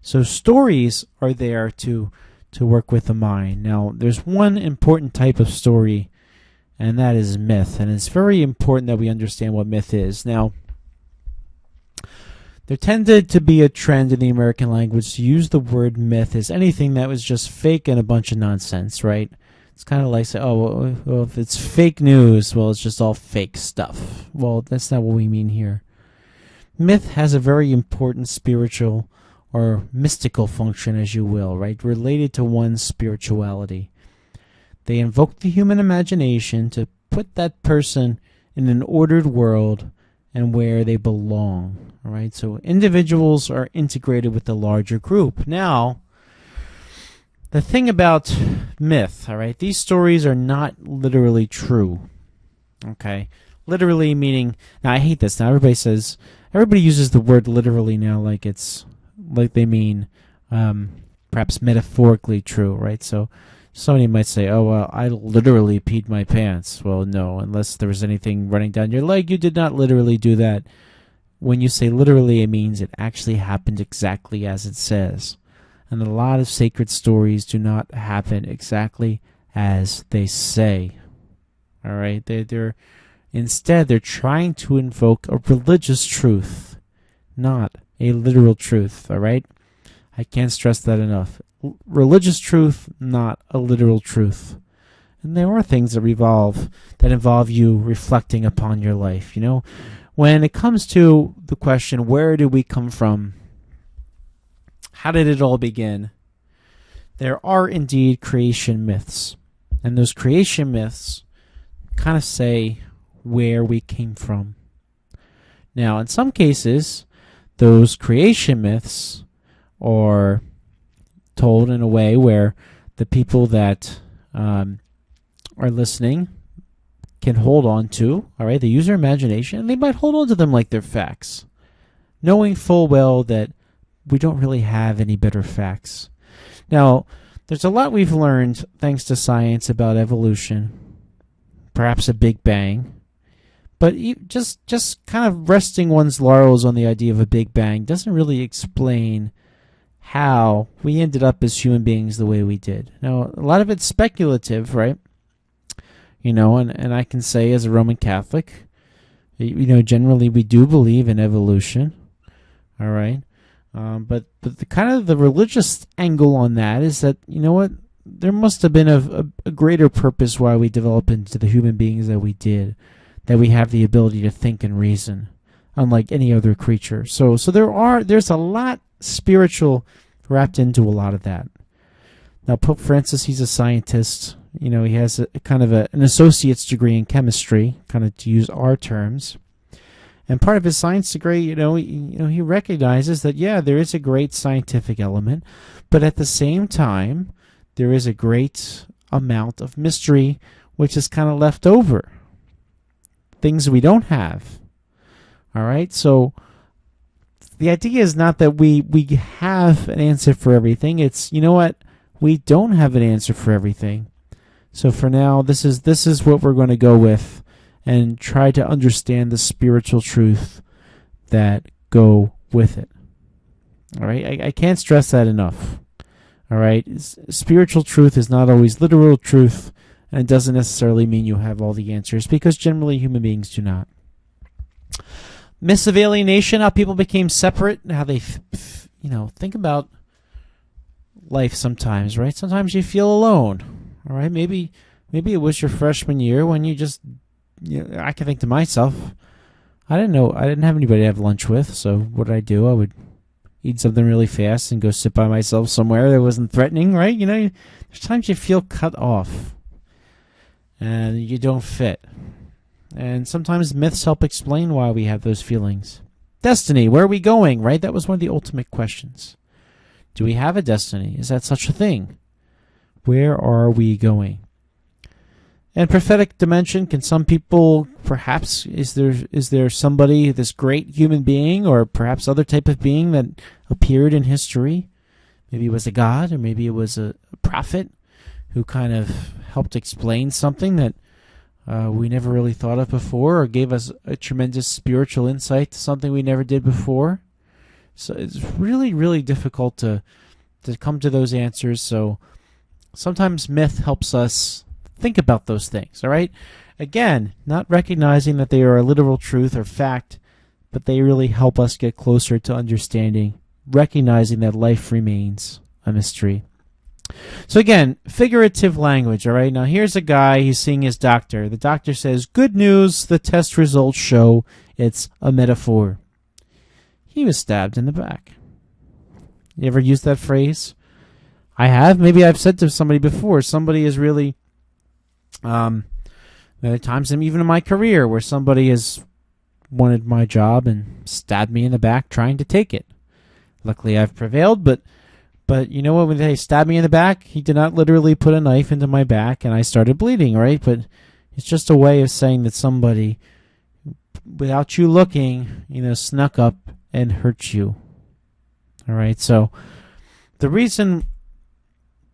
So stories are there to work with the mind. Now, there's one important type of story, and that is myth. And it's very important that we understand what myth is. Now, there tended to be a trend in the American language to use the word myth as anything that was just fake and a bunch of nonsense, right? It's kind of like, say, well, if it's fake news, well, it's just all fake stuff. Well, that's not what we mean here. Myth has a very important spiritual or mystical function, as you will, right? Related to one's spirituality. They invoke the human imagination to put that person in an ordered world and where they belong, all right? So individuals are integrated with the larger group. Now, the thing about myth, all right, these stories are not literally true, okay? Literally meaning, now I hate this. Now everybody uses the word literally now like they mean perhaps metaphorically true, right? So somebody might say, oh, well, I literally peed my pants. Well, no, unless there was anything running down your leg, you did not literally do that. When you say literally, it means it actually happened exactly as it says. And a lot of sacred stories do not happen exactly as they say. All right? Instead, they're trying to invoke a religious truth, not a literal truth. All right? I can't stress that enough. Religious truth, not a literal truth. And there are things that involve you reflecting upon your life. You know, when it comes to the question, where do we come from? How did it all begin? There are indeed creation myths. And those creation myths kind of say where we came from. Now, in some cases, those creation myths are told in a way where the people that are listening can hold on to, all right, they use their imagination, and they might hold on to them like they're facts, knowing full well that we don't really have any better facts. Now, there's a lot we've learned thanks to science about evolution, perhaps a Big Bang, but just kind of resting one's laurels on the idea of a Big Bang doesn't really explain how we ended up as human beings the way we did. Now, a lot of it's speculative, right? You know, and I can say as a Roman Catholic, you know, generally we do believe in evolution, all right? But the kind of the religious angle on that is that, you know what, there must have been a greater purpose why we developed into the human beings that we did, that we have the ability to think and reason, unlike any other creature. So there's a lot spiritual wrapped into a lot of that. Now, Pope Francis, he's a scientist. You know, he has a kind of an associate's degree in chemistry, kind of to use our terms. And part of his science degree, he recognizes that, yeah, there is a great scientific element, but at the same time, there is a great amount of mystery which is kind of left over. Things we don't have. All right? So the idea is not that we have an answer for everything. It's, you know what? We don't have an answer for everything. So for now, this is what we're going to go with, and try to understand the spiritual truth that go with it. All right? I can't stress that enough. All right? Spiritual truth is not always literal truth, and it doesn't necessarily mean you have all the answers, because generally human beings do not. Myths of alienation, how people became separate, how they, think about life sometimes, right? Sometimes you feel alone, all right? Maybe it was your freshman year when you just, I can think to myself, I didn't have anybody to have lunch with, so what did I do? I would eat something really fast and go sit by myself somewhere that wasn't threatening, right? There's times you feel cut off and you don't fit. And sometimes myths help explain why we have those feelings. Destiny, where are we going, right? That was one of the ultimate questions. Do we have a destiny? Is that such a thing? Where are we going? And prophetic dimension, can some people, perhaps, is there somebody, this great human being, or perhaps other type of being that appeared in history? Maybe it was a god, or maybe it was a prophet who kind of helped explain something that we never really thought of before, or gave us a tremendous spiritual insight to something we never did before. So it's really, really difficult to come to those answers. So sometimes myth helps us think about those things, all right? Again, not recognizing that they are a literal truth or fact, but they really help us get closer to understanding, recognizing that life remains a mystery. So again, figurative language, all right? Now here's a guy, he's seeing his doctor. The doctor says, good news, the test results show it's a metaphor. He was stabbed in the back. You ever use that phrase? I have. Maybe I've said to somebody before, somebody is really, there are times even in my career where somebody has wanted my job and stabbed me in the back trying to take it. Luckily, I've prevailed, but you know what? When they stabbed me in the back, he did not literally put a knife into my back and I started bleeding, right? But it's just a way of saying that somebody, without you looking, snuck up and hurt you. All right, so the reason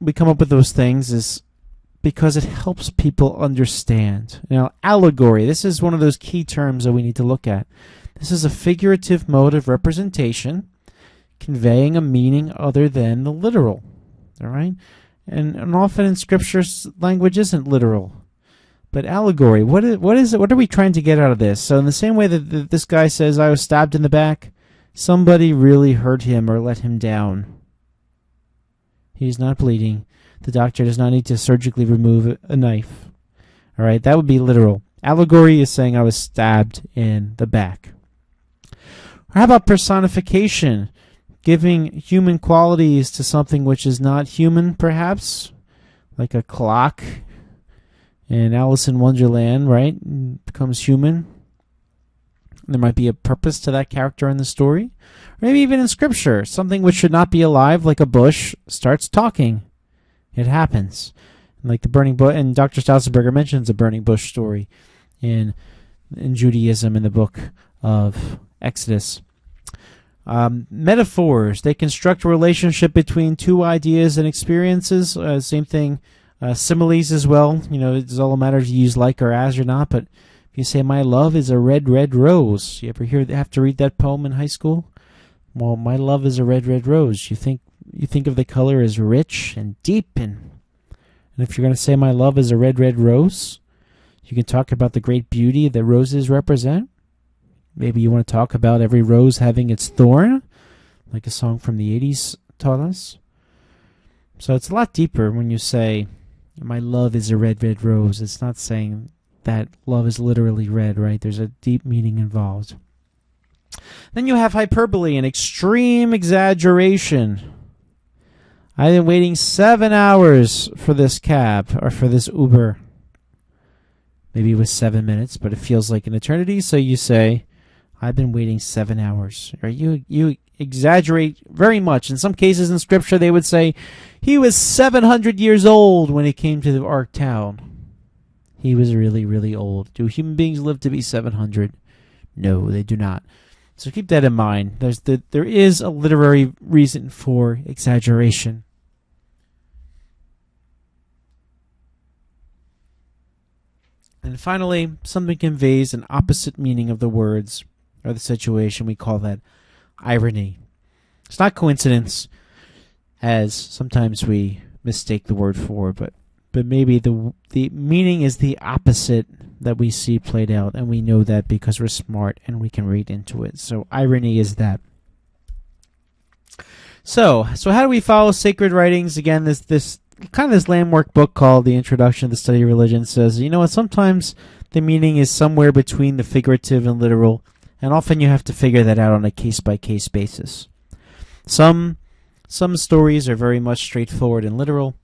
we come up with those things is because it helps people understand. Allegory, this is one of those key terms that we need to look at. This is a figurative mode of representation conveying a meaning other than the literal. All right? And often in Scripture, language isn't literal. But allegory, what is it? What are we trying to get out of this? So in the same way that this guy says, I was stabbed in the back, somebody really hurt him or let him down. He's not bleeding. The doctor does not need to surgically remove a knife. All right, that would be literal. Allegory is saying I was stabbed in the back. How about personification? Giving human qualities to something which is not human, perhaps? Like a clock in Alice in Wonderland, right? Becomes human. There might be a purpose to that character in the story. Or maybe even in Scripture, something which should not be alive, like a bush, starts talking. It happens. Like the burning bush, and Dr. Stautzenberger mentions a burning bush story in Judaism in the book of Exodus. Metaphors, they construct a relationship between two ideas and experiences. Same thing, similes as well. It's all a matter if you use like or as or not, but if you say, my love is a red, red rose. You ever have to read that poem in high school? Well, my love is a red, red rose. You think of the color as rich and deep, and if you're going to say my love is a red, red rose, you can talk about the great beauty that roses represent. Maybe you want to talk about every rose having its thorn, like a song from the 80s taught us. So it's a lot deeper when you say, my love is a red, red rose. It's not saying that love is literally red, right? There's a deep meaning involved. Then you have hyperbole and extreme exaggeration. I've been waiting 7 hours for this cab or for this Uber. Maybe it was 7 minutes, but it feels like an eternity. So you say, I've been waiting 7 hours. Or you exaggerate very much. In some cases in Scripture, they would say, he was 700 years old when he came to the Ark town. He was really, really old. Do human beings live to be 700? No, they do not. So keep that in mind. There is a literary reason for exaggeration. And finally, something conveys an opposite meaning of the words or the situation. We call that irony. It's not coincidence, as sometimes we mistake the word for, but maybe the meaning is the opposite that we see played out, and we know that because we're smart and we can read into it. So irony is that. So how do we follow sacred writings? Again, this landmark book called The Introduction to the Study of Religion says, sometimes the meaning is somewhere between the figurative and literal, and often you have to figure that out on a case-by-case basis. Some stories are very much straightforward and literal.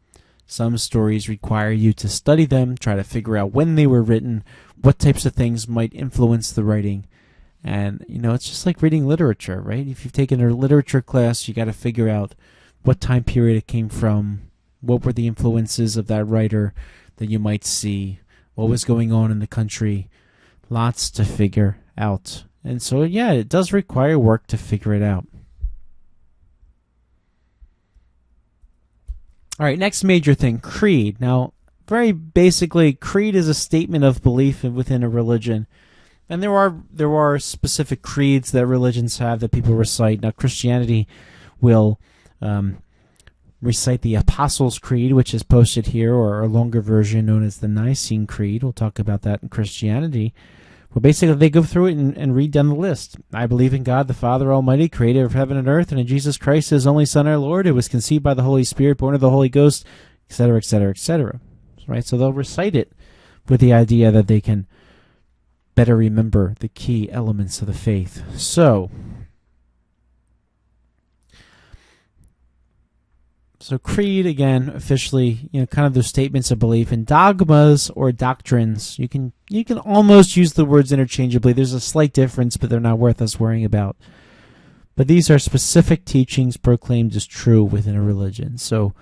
Some stories require you to study them, try to figure out when they were written, what types of things might influence the writing. And, it's just like reading literature, right? If you've taken a literature class, you got to figure out what time period it came from, what were the influences of that writer that you might see, what was going on in the country. Lots to figure out. And so, yeah, it does require work to figure it out. All right, next major thing, creed. Now, very basically, creed is a statement of belief within a religion. And there are specific creeds that religions have that people recite. Now, Christianity will recite the Apostles' Creed, which is posted here, or a longer version known as the Nicene Creed. We'll talk about that in Christianity. Well, basically, they go through it and read down the list. I believe in God, the Father Almighty, creator of heaven and earth, and in Jesus Christ, his only Son, our Lord, who was conceived by the Holy Spirit, born of the Holy Ghost, etc., etc., etc. Right? So they'll recite it with the idea that they can better remember the key elements of the faith. So, So creed, again, officially, kind of those statements of belief. And dogmas or doctrines, you can almost use the words interchangeably. There's a slight difference, but they're not worth us worrying about. But these are specific teachings proclaimed as true within a religion. So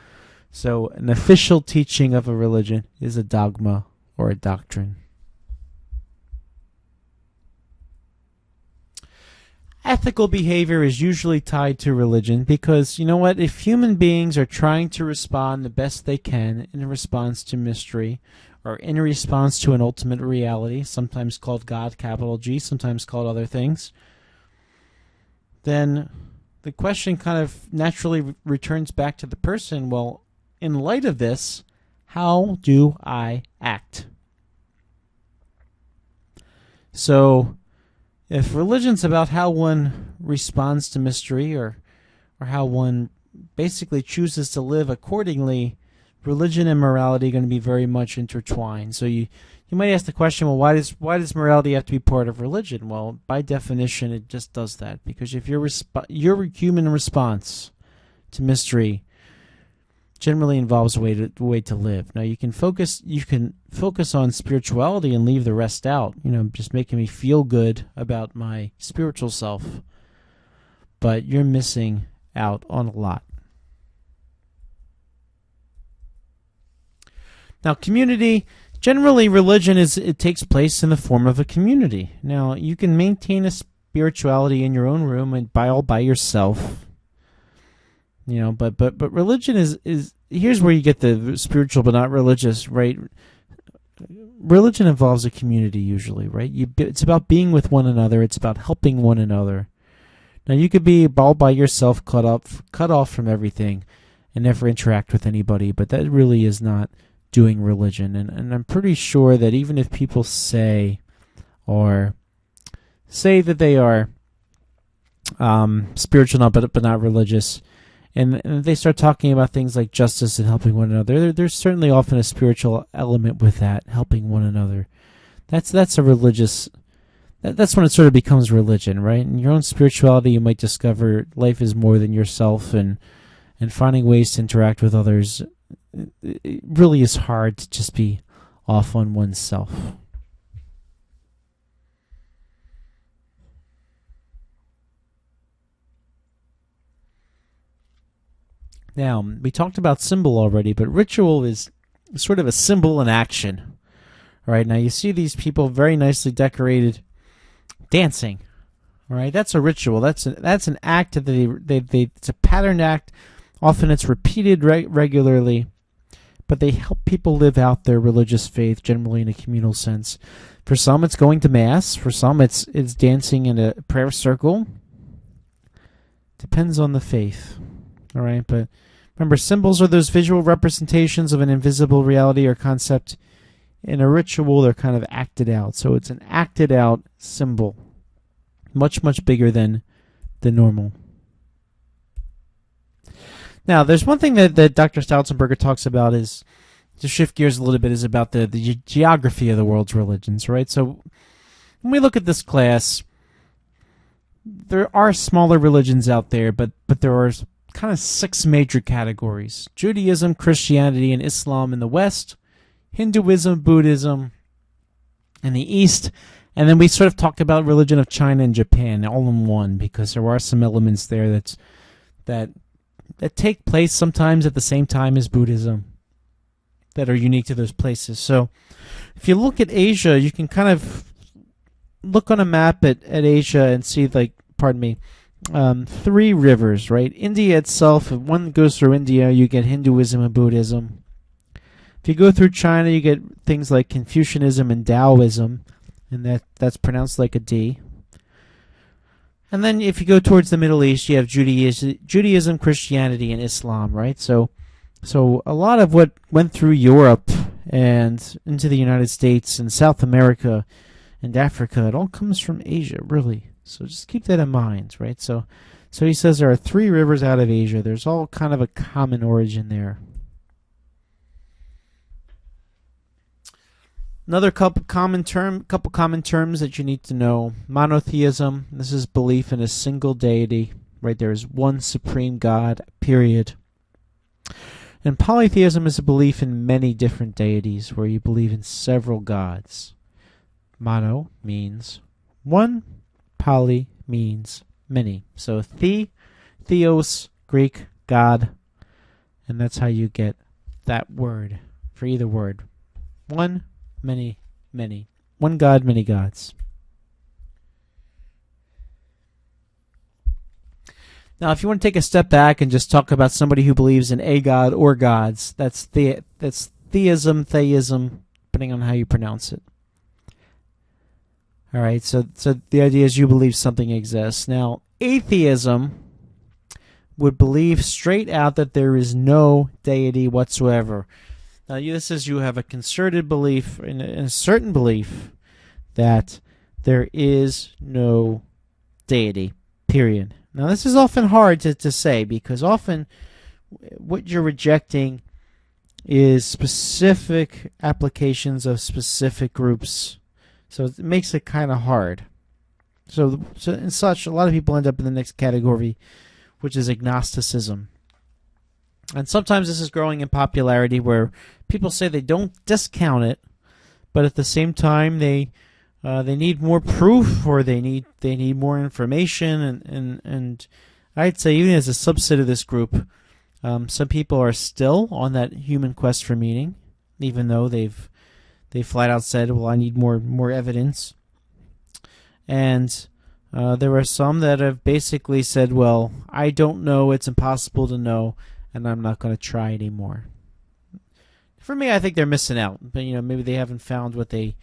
an official teaching of a religion is a dogma or a doctrine. Ethical behavior is usually tied to religion because, if human beings are trying to respond the best they can in response to mystery or in response to an ultimate reality, sometimes called God, capital G, sometimes called other things, then the question kind of naturally returns back to the person, well, in light of this, how do I act? So if religion's about how one responds to mystery or how one basically chooses to live accordingly, religion and morality are going to be very much intertwined. So you might ask the question, well, why does morality have to be part of religion? Well, by definition, it just does that. Because if your human response to mystery generally involves a way to live. Now you can focus on spirituality and leave the rest out, just making me feel good about my spiritual self. But you're missing out on a lot. Now community, generally religion it takes place in the form of a community. Now you can maintain a spirituality in your own room and all by yourself. But religion is here's where you get the spiritual but not religious, right? Religion involves a community usually, right? It's about being with one another. It's about helping one another. Now you could be all by yourself, cut off from everything, and never interact with anybody, but that really is not doing religion. And I'm pretty sure that even if people say that they are spiritual but not religious, and they start talking about things like justice and helping one another, there's certainly often a spiritual element with that, helping one another. That's a religious. That's when it sort of becomes religion, right? In your own spirituality, you might discover life is more than yourself, and finding ways to interact with others. It really is hard to just be off on oneself. Now, we talked about symbol already, but ritual is sort of a symbol in action. All right, now you see these people very nicely decorated dancing. All right, that's a ritual. That's an act that it's a patterned act. Often it's repeated regularly, but they help people live out their religious faith, generally in a communal sense. For some, it's going to mass. For some, it's dancing in a prayer circle. Depends on the faith. All right, but remember, symbols are those visual representations of an invisible reality or concept. In a ritual, they're kind of acted out. So it's an acted out symbol. Much, much bigger than the normal. Now, there's one thing that Dr. Stausenberger talks about is, to shift gears a little bit, is about the geography of the world's religions, right? So when we look at this class, there are smaller religions out there, but there are kind of 6 major categories: Judaism, Christianity, and Islam in the West, Hinduism, Buddhism in the East, and then we sort of talked about religion of China and Japan all in one, because there are some elements there that take place sometimes at the same time as Buddhism that are unique to those places. So if you look at Asia, you can kind of look on a map at Asia and see, 3 rivers, right? India itself, if one goes through India, you get Hinduism and Buddhism. If you go through China, you get things like Confucianism and Taoism, and that's pronounced like a D. And then if you go towards the Middle East, you have Judaism, Christianity, and Islam, right? So a lot of what went through Europe and into the United States and South America and Africa, it all comes from Asia, really. So just keep that in mind, right? So he says there are 3 rivers out of Asia. There's all kind of a common origin there. Another couple common terms that you need to know: monotheism. This is belief in a single deity, right? There is one supreme God, period. And polytheism is a belief in many different deities, where you believe in several gods. Mono means one, poly means many. So theos, Greek, God, and that's how you get that word for either word. One, many, many. One God, many gods. Now, if you want to take a step back and just talk about somebody who believes in a god or gods, that's theism, depending on how you pronounce it. All right, so the idea is you believe something exists. Now, atheism would believe straight out that there is no deity whatsoever. Now, this is you have a concerted belief, in a certain belief, that there is no deity, period. Now, this is often hard to say, because often what you're rejecting is specific applications of specific groups. So it makes it kind of hard. So in such, a lot of people end up in the next category, which is agnosticism. And sometimes this is growing in popularity, where people say they don't discount it, but at the same time they need more proof, or they need more information, and I'd say even as a subset of this group, some people are still on that human quest for meaning, even though they flat out said, well, I need more evidence. And there are some that have basically said, well, I don't know, it's impossible to know, and I'm not going to try anymore. For me, I think they're missing out. But maybe they haven't found what they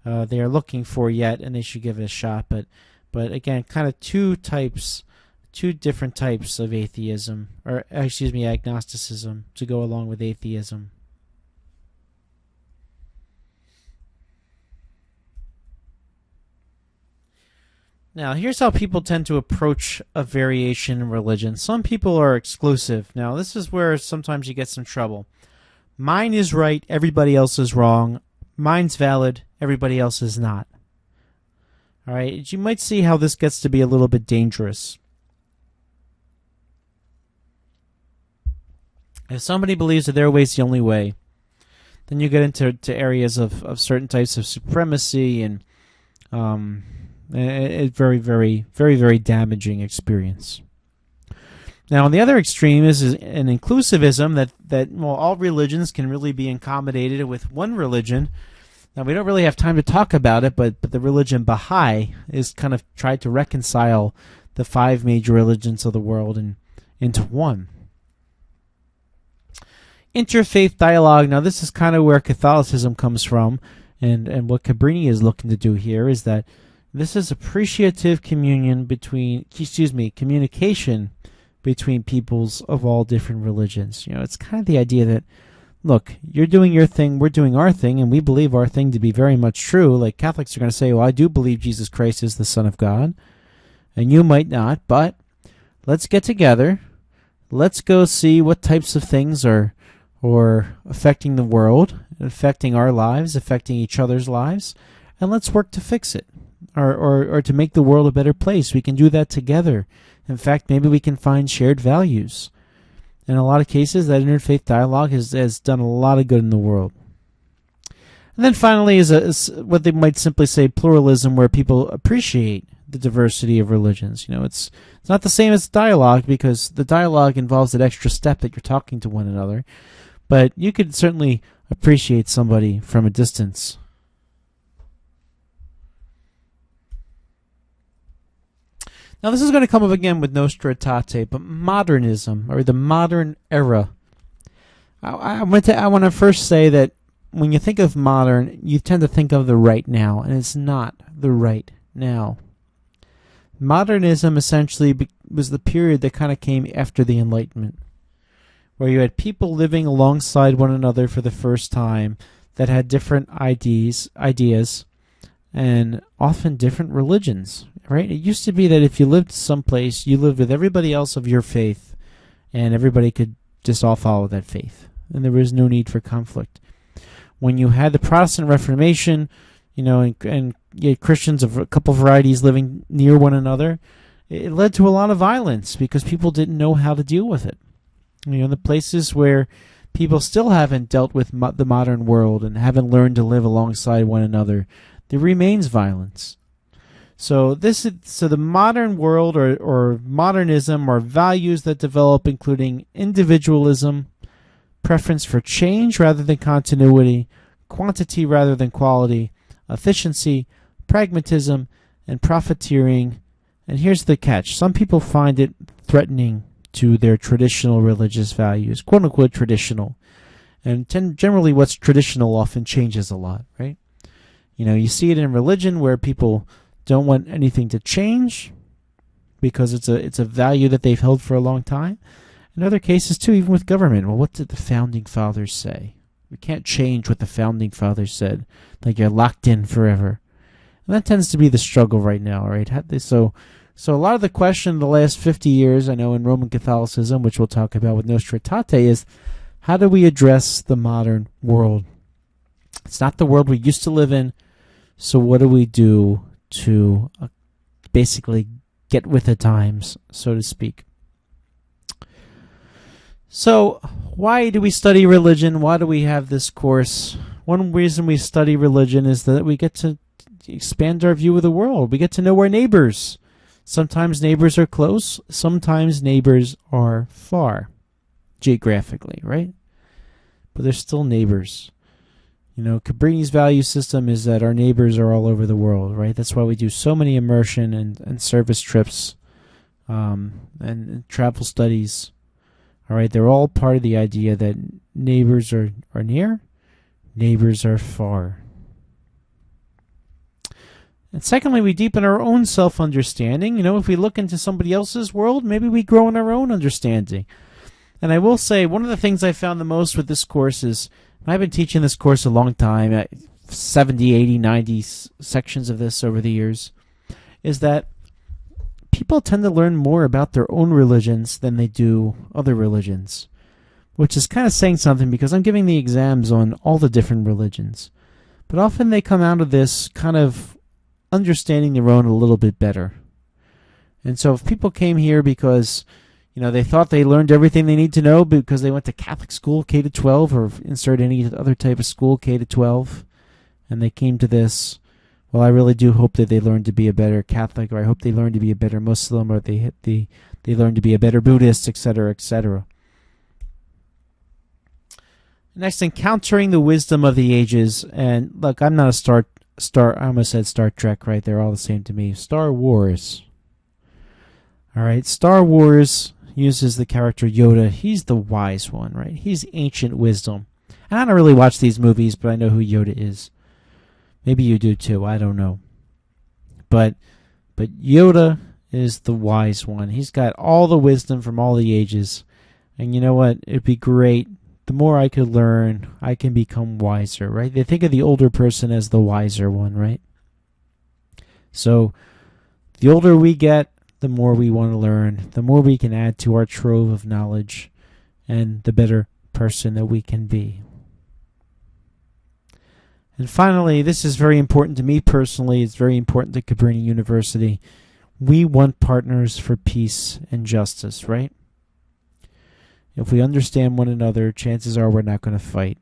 are looking for yet, and they should give it a shot. But again, kind of two different types of atheism, or agnosticism, to go along with atheism. Now, here's how people tend to approach a variation in religion. Some people are exclusive. Now, this is where sometimes you get some trouble. Mine is right, everybody else is wrong. Mine's valid, everybody else is not. All right, you might see how this gets to be a little bit dangerous. If somebody believes that their way is the only way, then you get into areas of certain types of supremacy and a very, very, very, very damaging experience. Now, on the other extreme is an inclusivism that all religions can really be accommodated with one religion. Now, we don't really have time to talk about it, but the religion Baha'i is kind of tried to reconcile the 5 major religions of the world into one. Interfaith dialogue. Now, this is kind of where Catholicism comes from, and what Cabrini is looking to do here is that this is appreciative communication between peoples of all different religions. It's kind of the idea that, look, you're doing your thing, we're doing our thing, and we believe our thing to be very much true. Like Catholics are going to say, well, I do believe Jesus Christ is the Son of God, and you might not, but let's get together. Let's go see what types of things are affecting the world, affecting our lives, affecting each other's lives, and let's work to fix it. Or to make the world a better place. We can do that together. In fact, maybe we can find shared values. In a lot of cases, that interfaith dialogue has done a lot of good in the world. And then finally is what they might simply say pluralism, where people appreciate the diversity of religions. It's not the same as dialogue, because the dialogue involves that extra step that you're talking to one another. But you could certainly appreciate somebody from a distance. Now, this is going to come up again with Nostra Aetate, but modernism, or the modern era. I want to first say that when you think of modern, you tend to think of the right now, and it's not the right now. Modernism essentially was the period that kind of came after the Enlightenment, where you had people living alongside one another for the first time that had different ideas, and often different religions. Right? It used to be that if you lived someplace, you lived with everybody else of your faith, and everybody could just all follow that faith, and there was no need for conflict. When you had the Protestant Reformation, and you had Christians of a couple varieties living near one another, it led to a lot of violence because people didn't know how to deal with it. The places where people still haven't dealt with the modern world and haven't learned to live alongside one another, there remains violence. So the modern world or modernism are values that develop, including individualism, preference for change rather than continuity, quantity rather than quality, efficiency, pragmatism, and profiteering. And here's the catch: some people find it threatening to their traditional religious values, quote unquote traditional. And generally, what's traditional often changes a lot, right? You see it in religion where people don't want anything to change because it's a value that they've held for a long time. In other cases, too, even with government, well, what did the Founding Fathers say? We can't change what the Founding Fathers said. Like you're locked in forever. And that tends to be the struggle right now, right? So a lot of the question in the last 50 years, I know in Roman Catholicism, which we'll talk about with Nostra Aetate, is how do we address the modern world? It's not the world we used to live in, so what do we do to basically get with the times, so to speak? So why do we study religion? Why do we have this course? One reason we study religion is that we get to expand our view of the world. We get to know our neighbors. Sometimes neighbors are close. Sometimes neighbors are far, geographically, right? But they're still neighbors. Cabrini's value system is that our neighbors are all over the world, right? That's why we do so many immersion and service trips and travel studies. All right, they're all part of the idea that neighbors are near, neighbors are far. And secondly, we deepen our own self-understanding. If we look into somebody else's world, maybe we grow in our own understanding. And I will say, one of the things I found the most with this course is, I've been teaching this course a long time, 70, 80, 90 sections of this over the years, is that people tend to learn more about their own religions than they do other religions, which is kind of saying something because I'm giving the exams on all the different religions. But often they come out of this kind of understanding their own a little bit better. And so if people came here because they thought they learned everything they need to know because they went to Catholic school, K-12, or insert any other type of school, K-12, and they came to this, well, I really do hope that they learn to be a better Catholic, or I hope they learn to be a better Muslim, or they learn to be a better Buddhist, etc., etc. Next, encountering the wisdom of the ages. And look, I'm not a I almost said Star Trek, right? They're all the same to me. Star Wars. All right, Star Wars uses the character Yoda. He's the wise one, right? He's ancient wisdom. And I don't really watch these movies, but I know who Yoda is. Maybe you do too. I don't know. But Yoda is the wise one. He's got all the wisdom from all the ages. And you know what? It'd be great. The more I could learn, I can become wiser, right? They think of the older person as the wiser one, right? So the older we get, the more we want to learn, the more we can add to our trove of knowledge, and the better person that we can be. And finally, this is very important to me personally. It's very important to Cabrini University. We want partners for peace and justice, right? If we understand one another, chances are we're not going to fight.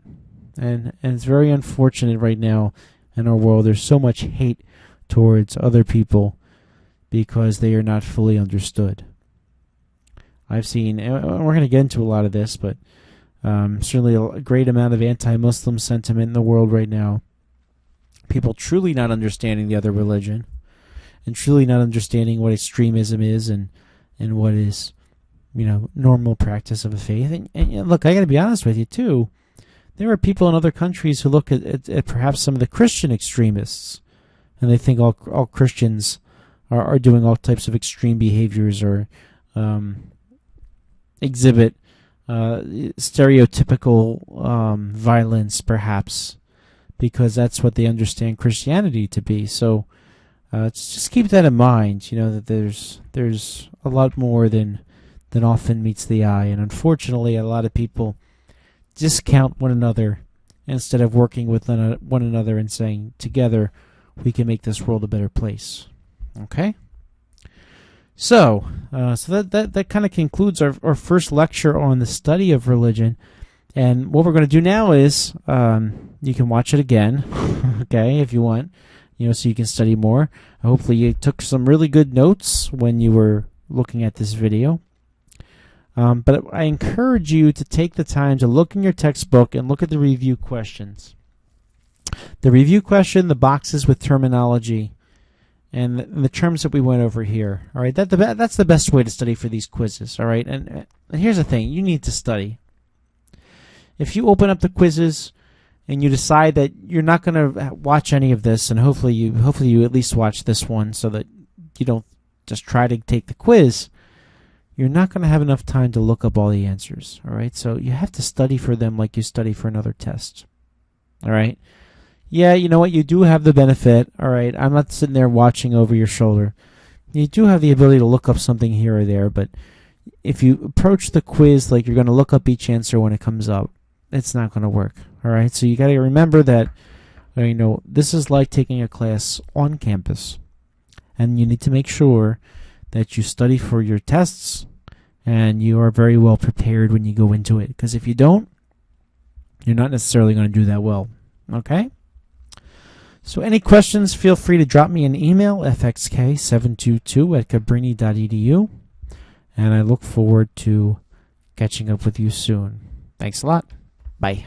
And it's very unfortunate right now in our world. There's so much hate towards other people because they are not fully understood. I've seen, and we're going to get into a lot of this, but certainly a great amount of anti-Muslim sentiment in the world right now. People truly not understanding the other religion and truly not understanding what extremism is and what is, normal practice of a faith. And look, I got to be honest with you, too. There are people in other countries who look at perhaps some of the Christian extremists, and they think all Christians are doing all types of extreme behaviors or exhibit stereotypical violence, perhaps, because that's what they understand Christianity to be. So just keep that in mind, that there's a lot more than often meets the eye. And unfortunately, a lot of people discount one another instead of working with one another and saying, together, we can make this world a better place. Okay? So that kind of concludes our first lecture on the study of religion. And what we're going to do now is you can watch it again, okay, if you want, so you can study more. Hopefully you took some really good notes when you were looking at this video. But I encourage you to take the time to look in your textbook and look at the review questions. The review question, the boxes with terminology, and the terms that we went over here. All right, that's the best way to study for these quizzes. All right, and here's the thing: you need to study. If you open up the quizzes and you decide that you're not going to watch any of this, and hopefully you at least watch this one so that you don't just try to take the quiz, you're not going to have enough time to look up all the answers. All right, so you have to study for them like you study for another test. All right. Yeah, you know what? You do have the benefit. All right, I'm not sitting there watching over your shoulder. You do have the ability to look up something here or there, but if you approach the quiz like you're going to look up each answer when it comes up, it's not going to work. All right, so you got to remember that this is like taking a class on campus, and you need to make sure that you study for your tests and you are very well prepared when you go into it, because if you don't, you're not necessarily going to do that well. Okay? So any questions, feel free to drop me an email, fxk722@cabrini.edu, and I look forward to catching up with you soon. Thanks a lot. Bye.